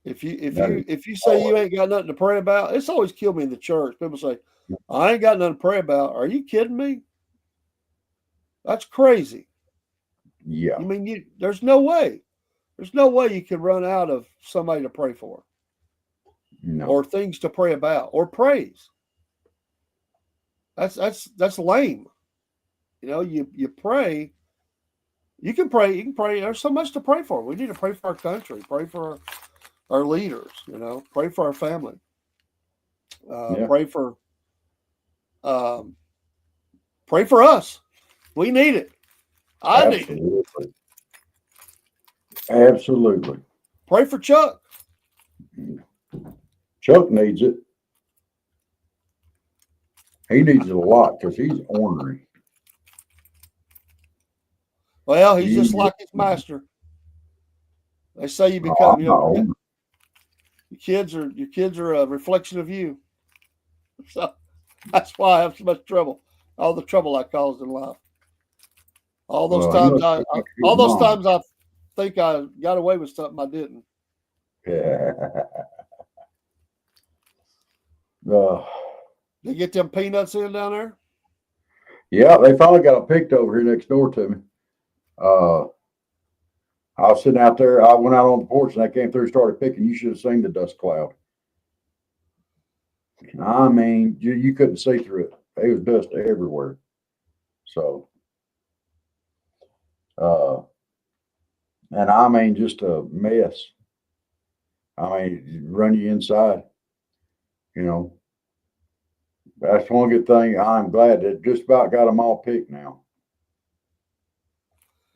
If you say you ain't got nothing to pray about, it's always killed me in the church. People say, I ain't got nothing to pray about. Are you kidding me? That's crazy. Yeah. You mean there's no way. There's no way you can run out of somebody to pray for. No. Or things to pray about or praise. That's lame. You know, you pray. You can pray. There's so much to pray for. We need to pray for our country. Pray for our leaders. You know, pray for our family. Pray for us. We need it. I need it. Absolutely. Pray for Chuck. Chuck needs it. He needs it a lot because he's ornery. Well, he's just like his master. They say you become your kids are a reflection of you. So that's why I have so much trouble. All the trouble I caused in life. All those times I think I got away with something I didn't. Yeah. They get them peanuts in down there? Yeah, they finally got a picked over here next door to me. I was sitting out there. I went out on the porch and I came through and started picking. You should have seen the dust cloud. I mean, you couldn't see through it. There was dust everywhere. So, and I mean, just a mess. I mean, run you inside, you know. That's one good thing. I'm glad that just about got them all picked now.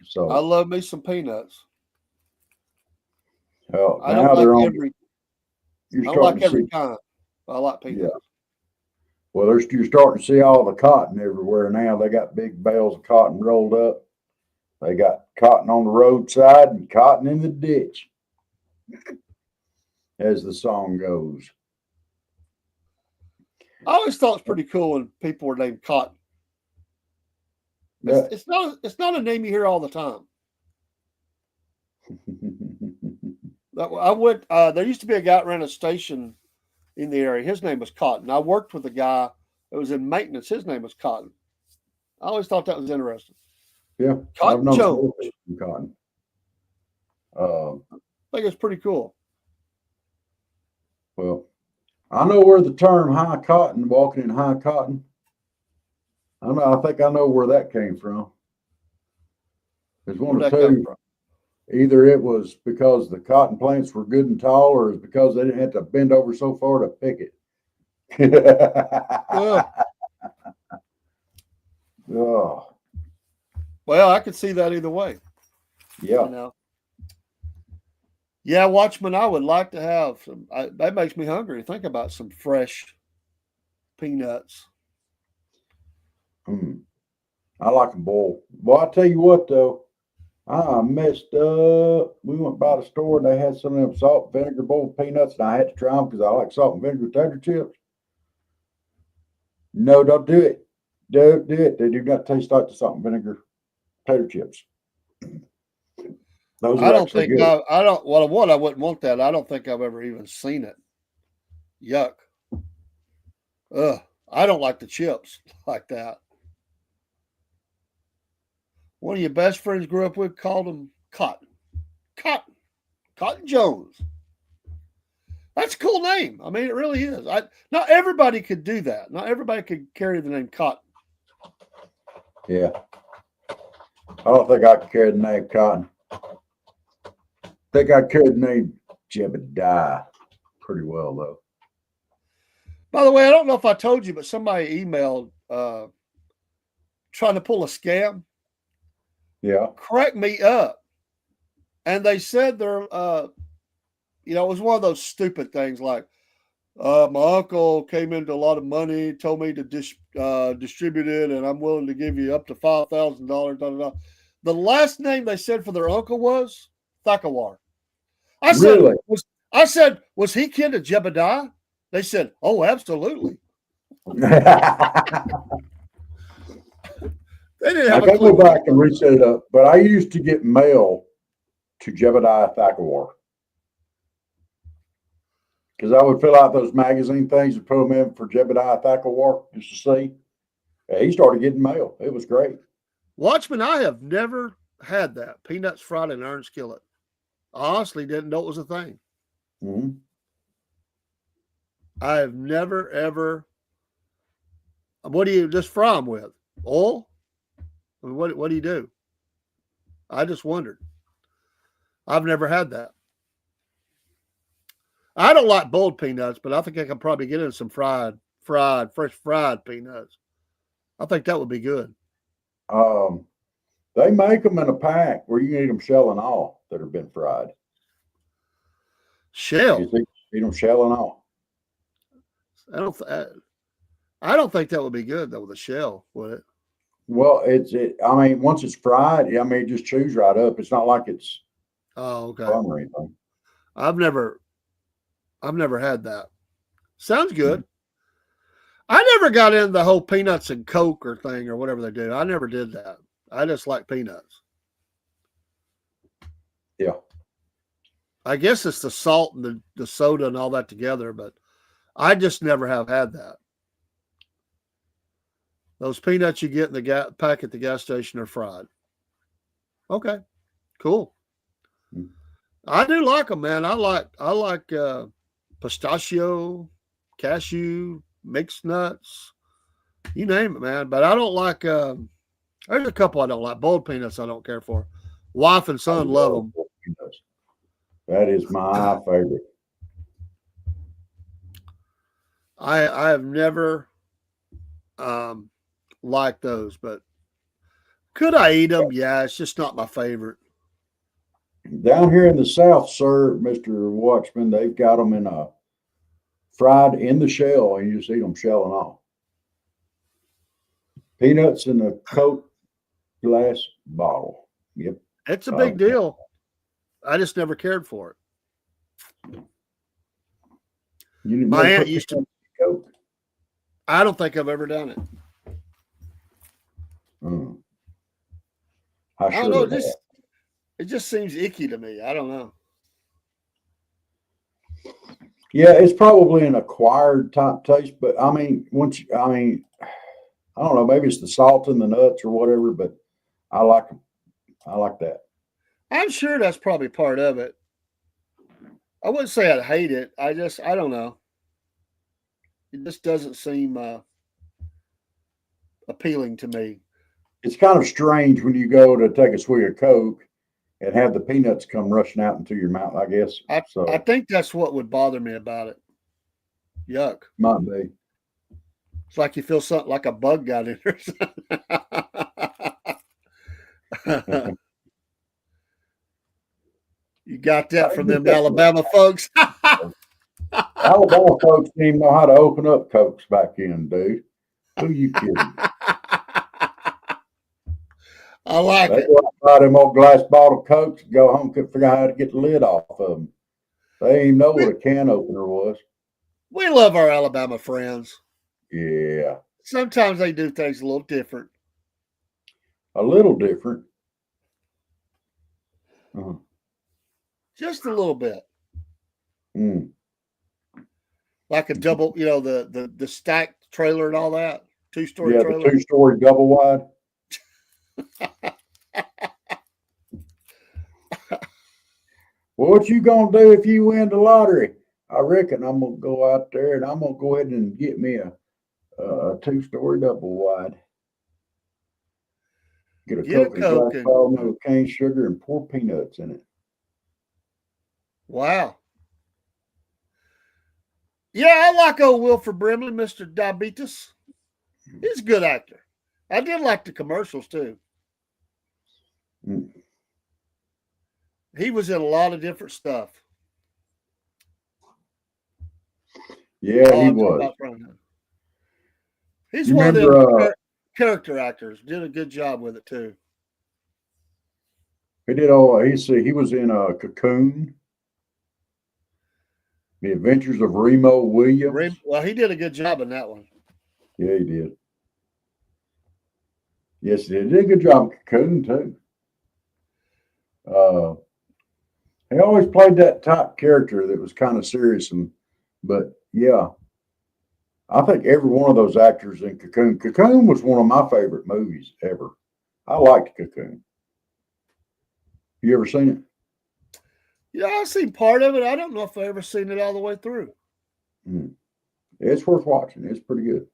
I So, love me some peanuts. well, I now don't they're like on. every. You're I don't starting like to every see, kind. I like yeah. peanuts. Well, you're starting to see all the cotton everywhere now. They got big bales of cotton rolled up. They got cotton on the roadside and cotton in the ditch, as the song goes. I always thought it's pretty cool when people were named Cotton. Yeah. It's not a name you hear all the time. I went. There used to be a guy that ran a station in the area. His name was Cotton. I worked with a guy that was in maintenance. His name was Cotton. I always thought that was interesting. Yeah, I've Cotton known Jones. more people from cotton. I think it's pretty cool. Well, I know where the term high cotton, walking in high cotton. I think I know where that came from. There's one Where'd or that come two. from? Either it was because the cotton plants were good and tall, or it's because they didn't have to bend over so far to pick it. Ugh. Oh, Well, I could see that either way. yeah. You know. Yeah, Watchman, I would like to have some. That makes me hungry. Think about some fresh peanuts. I like them boiled. Well, I tell you what, though, I messed up. We went by the store and they had some of them salt and vinegar boiled peanuts, and I had to try them because I like salt and vinegar tater chips. No, don't do it. Don't do it. They do not taste like the salt and vinegar tater chips. Those I are don't actually think good. I don't. Well, one, I wouldn't want that. I don't think I've ever even seen it. Yuck. Ugh. I don't like the chips like that. One of your best friends grew up with called him Cotton. Cotton Jones. That's a cool name. I mean, it really is. Not everybody could do that. Not everybody could carry the name Cotton. Yeah. I don't think I could carry the name Cotton. I think I carry the name Jebediah pretty well, though. By the way, I don't know if I told you, but somebody emailed trying to pull a scam. Yeah. Crack me up. And they said they're, it was one of those stupid things like, my uncle came into a lot of money, told me to distribute it, and I'm willing to give you up to $5,000. The last name they said for their uncle was Thakawar. I said, was he kin to Jebediah? They said, oh, absolutely. They didn't I have a can clue. go back and reset it up, but I used to get mail to Jebediah Thakawar because I would fill out those magazine things and put them in for Jebediah Thakawar just to see. Yeah, he started getting mail. It was great. Watchman, I have never had that. Peanuts fried in iron skillet. I honestly didn't know it was a thing. Mm-hmm. I have never, ever. What do you just fry them with? Oil? I mean, what do you do? I just wondered. I've never had that. I don't like boiled peanuts, but I think I can probably get in some fresh fried peanuts. I think that would be good. They make them in a pack where you can eat them shell and all that have been fried. Shell? You think eat them shell and all? I don't think that would be good though with a shell, would it? Well, I mean, once it's fried, I mean, it just chews right up. It's not like it's okay. firm or anything. I've never had that. Sounds good. I never got into the whole peanuts and Coke or thing or whatever they do. I never did that. I just like peanuts. Yeah. I guess it's the salt and the soda and all that together, but I just never have had that. Those peanuts you get in the pack at the gas station are fried. Okay, cool. I do like them, man. I like pistachio, cashew, mixed nuts, you name it, man. But I don't like There's a couple I don't like. Boiled peanuts I don't care for. Wife and son love them. Peanuts. That is my favorite. I have never liked those, but could I eat them? Yeah, it's just not my favorite. Down here in the South, sir, Mr. Watchman, they've got them in a fried in the shell, and you just eat them shell and all. Peanuts in a Coke glass bottle. Yep. It's a big deal. I just never cared for it. My aunt used to. Coke. I don't think I've ever done it. I don't know. It just seems icky to me. I don't know. Yeah, it's probably an acquired type taste, but I mean, I don't know, maybe it's the salt in the nuts or whatever, but I like them. I like that. I'm sure that's probably part of it. I wouldn't say I'd hate it. I don't know. It just doesn't seem appealing to me. It's kind of strange when you go to take a swig of Coke and have the peanuts come rushing out into your mouth, I guess. I think that's what would bother me about it. Yuck. Might be. It's like you feel something like a bug got in there. You got that from them Alabama folks. Alabama folks didn't even know how to open up Cokes back in, dude. Who you kidding? I like it. Go out and buy them old glass bottle Cokes and go home and figure out how to get the lid off of them. They didn't even know what a can opener was. We love our Alabama friends. Yeah. Sometimes they do things a little different. A little different. Just a little bit. Mm. Like a double, the stacked trailer and all that. Two-story trailer. Yeah, the 2-story double wide. Well, what you gonna do if you win the lottery? I reckon I'm gonna go out there and I'm gonna go ahead and get me a 2-story double wide. Get a Coke and glass with cane sugar and pour peanuts in it. Wow. Yeah, I like old Wilford Brimley, Mr. Diabetes. He's a good actor. I did like the commercials too. Mm. He was in a lot of different stuff. Yeah, he was. He's one of them character actors. Did a good job with it too. He did he was in Cocoon. The Adventures of Remo Williams. Well, he did a good job in that one. Yeah, he did. Yes, he did. He did a good job in Cocoon too. He always played that type character that was kind of serious, but yeah, I think every one of those actors in Cocoon. Cocoon was one of my favorite movies ever. I liked Cocoon. You ever seen it? Yeah, I've seen part of it. I don't know if I've ever seen it all the way through. It's worth watching. It's pretty good.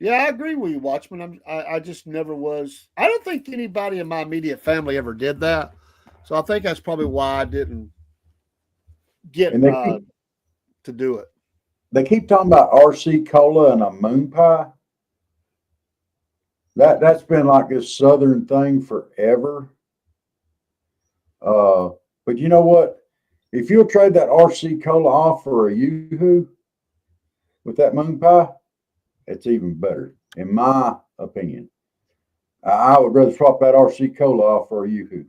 Yeah, I agree with you, Watchman. I just never was. I don't think anybody in my immediate family ever did that. So I think that's probably why I didn't get to do it. They keep talking about RC Cola and a moon pie. That's been like this Southern thing forever. But you know what? If you'll trade that RC Cola off for a Yoo-hoo with that moon pie, it's even better, in my opinion. I would rather swap that RC Cola off for a Yoo-hoo.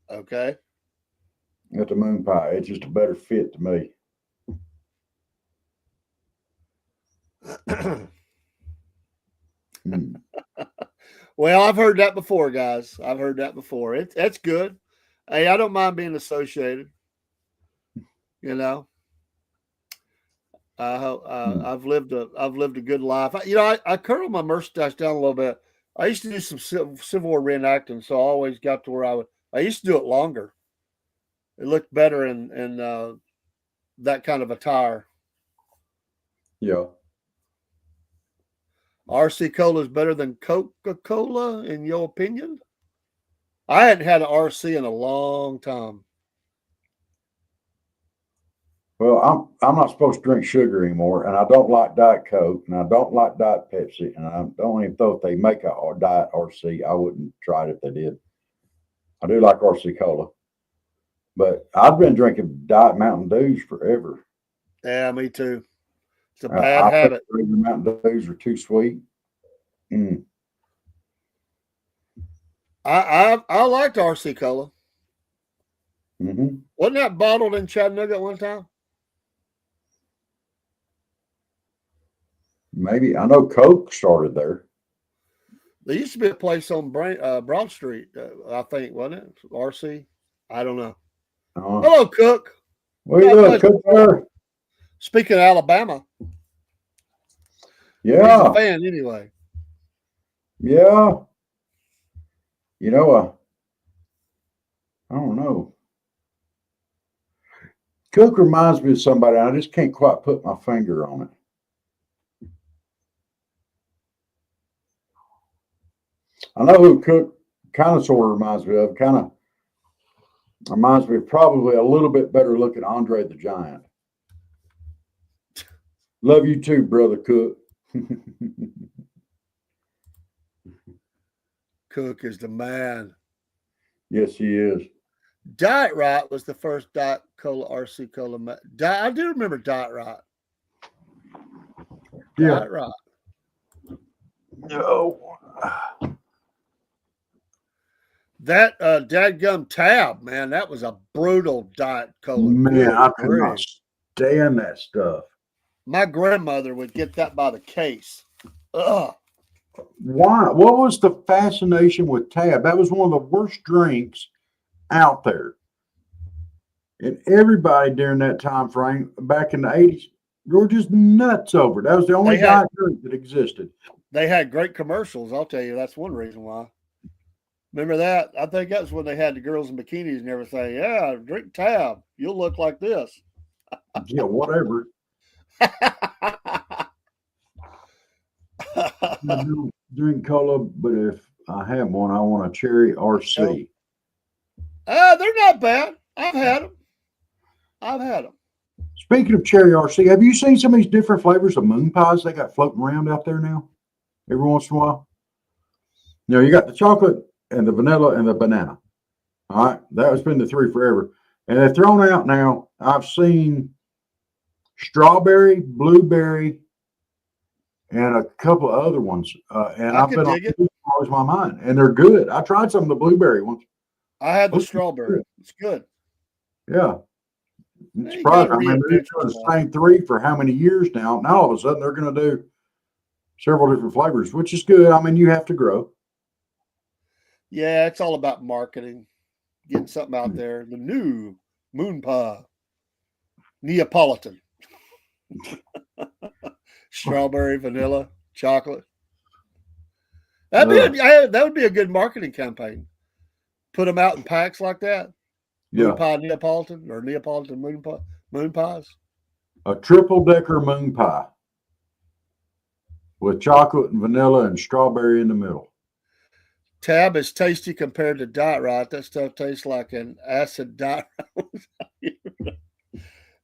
Okay. With the moon pie. It's just a better fit to me. Well, I've heard that before, guys. I've heard that before. It's good. Hey, I don't mind being associated. I've lived a good life. I curled my mustache down a little bit. I used to do some Civil War reenacting, so I always got to where I used to do it longer. It looked better in that kind of attire. Yeah. RC Cola is better than Coca-Cola, in your opinion? I hadn't had an RC in a long time. Well, I'm not supposed to drink sugar anymore, and I don't like Diet Coke, and I don't like Diet Pepsi, and I don't even though if they make a Diet RC, I wouldn't try it if they did. I do like RC Cola, but I've been drinking Diet Mountain Dews forever. Yeah, me too. It's a I bad think habit. regular Mountain Dews are too sweet. Mm. I liked RC Cola. Hmm. Wasn't that bottled in Chattanooga at one time? Maybe I know Coke started there. There used to be a place on Broad Street, I think, wasn't it? RC? I don't know. Hello, Cook. Well, God look, bless Cook you. there. Speaking of Alabama, he's Yeah, a fan anyway. yeah. You know, I don't know. Cook reminds me of somebody. I just can't quite put my finger on it. I know who Cook kind of sort of reminds me of. Kind of reminds me of probably a little bit better looking Andre the Giant. Love you too, brother Cook. Cook is the man. Yes, he is. Diet Right was the first Diet Cola, RC Cola. I do remember Diet Right. Yeah. Diet Right. No. That dadgum Tab, man, that was a brutal Diet Cola. Man, Good I could not grief. stand that stuff. My grandmother would get that by the case. Ugh. Why? What was the fascination with Tab? That was one of the worst drinks out there. And everybody during that time frame back in the 80s, they were just nuts over it. That was the only diet drink that existed. They had great commercials, I'll tell you. That's one reason why. Remember that? I think that's when they had the girls in bikinis and everything. Yeah, drink Tab. You'll look like this. Yeah, whatever. I don't drink cola, but if I have one, I want a cherry RC. They're not bad. I've had them. Speaking of cherry RC, have you seen some of these different flavors of moon pies they got floating around out there now? Every once in a while. You know, you got the chocolate and the vanilla and the banana. All right, that has been the three forever. And they're thrown out now. I've seen strawberry, blueberry, and a couple of other ones. And I've been dig it. Always my mind, and they're good. I tried some of the blueberry ones. I had the strawberry. It's good. Yeah. It's You surprising. gotta I mean, they're doing reinvent the same three for how many years now? Now all of a sudden they're going to do several different flavors, which is good. I mean, you have to grow. Yeah, it's all about marketing, getting something out there. The new moon pie, Neapolitan, strawberry, vanilla, chocolate. That would be a good marketing campaign. Put them out in packs like that. Yeah. Moon pie Neapolitan or Neapolitan moon pies. A triple decker moon pie with chocolate and vanilla and strawberry in the middle. Tab is tasty compared to Diet Right. That stuff tastes like an acid Diet Right.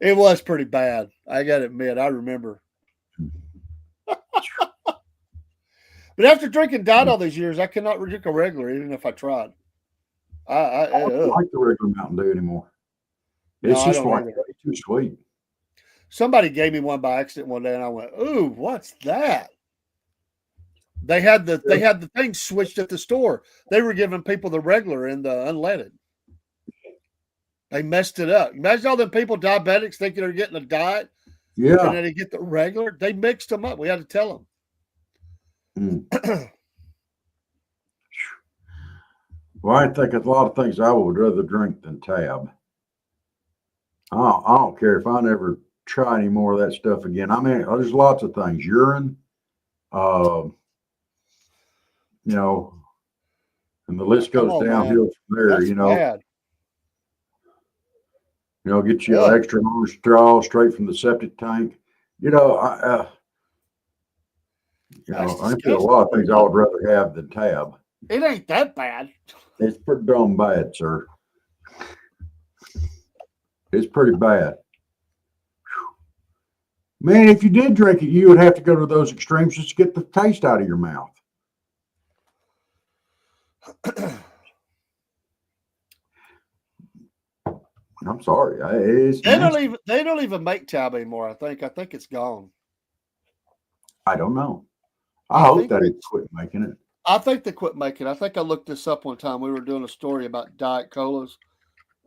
It was pretty bad. I got to admit, I remember. But after drinking Diet all these years, I cannot drink a regular, even if I tried. I don't like the regular Mountain Dew anymore. It's just like way too sweet. Somebody gave me one by accident one day, and I went, "Ooh, what's that?" They had the thing switched at the store. They were giving people the regular and the unleaded. They messed it up. Imagine all them people, diabetics, thinking they're getting a diet. Yeah. And then they get the regular. They mixed them up. We had to tell them. Well, I think a lot of things I would rather drink than Tab. I don't care if I never try any more of that stuff again. I mean, there's lots of things. Urine, you know, and the list goes downhill from there. That's bad. You know, get you an extra long straw straight from the septic tank. you know, That's I think there are a lot of things I would rather have than Tab. It ain't that bad. It's pretty dumb bad, sir. It's pretty bad. Man, if you did drink it, you would have to go to those extremes just to get the taste out of your mouth. I'm sorry. It's They nasty. don't even make Tab anymore. I think it's gone. I don't know. I I hope think that it it's- quit making it. I think they quit making. I think I looked this up one time. We were doing a story about Diet Colas.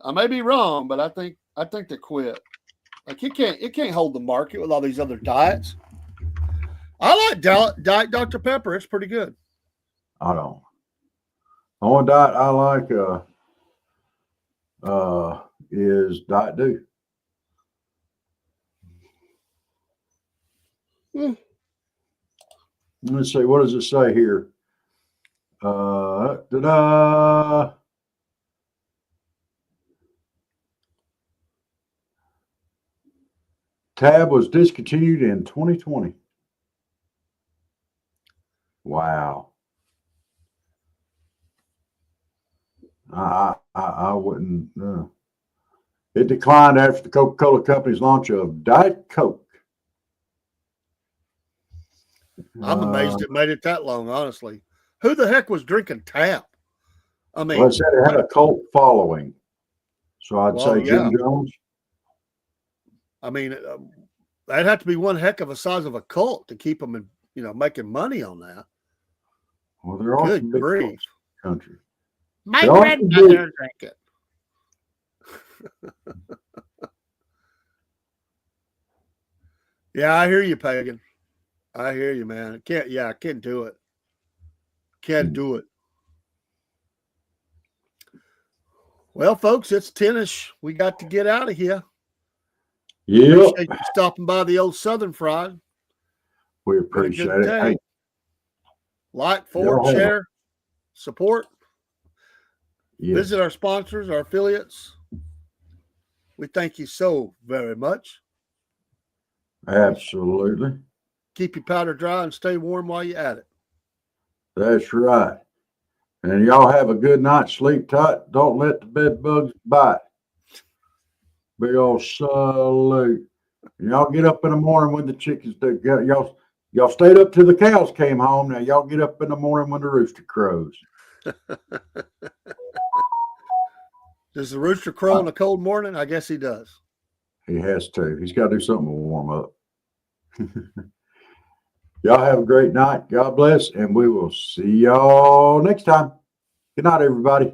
I may be wrong, but I think they quit. Like it can't hold the market with all these other diets. I like Diet Dr. Pepper. It's pretty good. I don't. The only diet I like is Diet Dew. Let's see, what does it say here? Ta-da! Tab was discontinued in 2020. Wow. I wouldn't. It declined after the Coca-Cola Company's launch of Diet Coke. I'm amazed it made it that long, honestly. Who the heck was drinking Tab? I mean, Well, it said it had a cult following. So I'd say Jim yeah. Jones. I mean, that'd have to be one heck of a size of a cult to keep them, making money on that. Well, there are Good some big grief. cults in the country. My There are some grandmother drank it. Yeah, I hear you, Pagan. I hear you, man. I can't do it. Can't do it. Well, folks, it's 10-ish. We got to get out of here. Yep. Appreciate you stopping by the old Southern Fried. We Been a appreciate good it. day. Hey, Like, forward, Yeah. share, support. yes, Visit our sponsors, our affiliates. We thank you so very much. absolutely. Keep your powder dry and stay warm while you're at it. That's right. And y'all have a good night. Sleep tight. Don't let the bed bugs bite. Big old salute. And y'all get up in the morning when the chickens do. Y'all stayed up till the cows came home. Now y'all get up in the morning when the rooster crows. Does the rooster crow in a cold morning? I guess he does. He has to. He's got to do something to warm up. Y'all have a great night. God bless. And we will see y'all next time. Good night, everybody.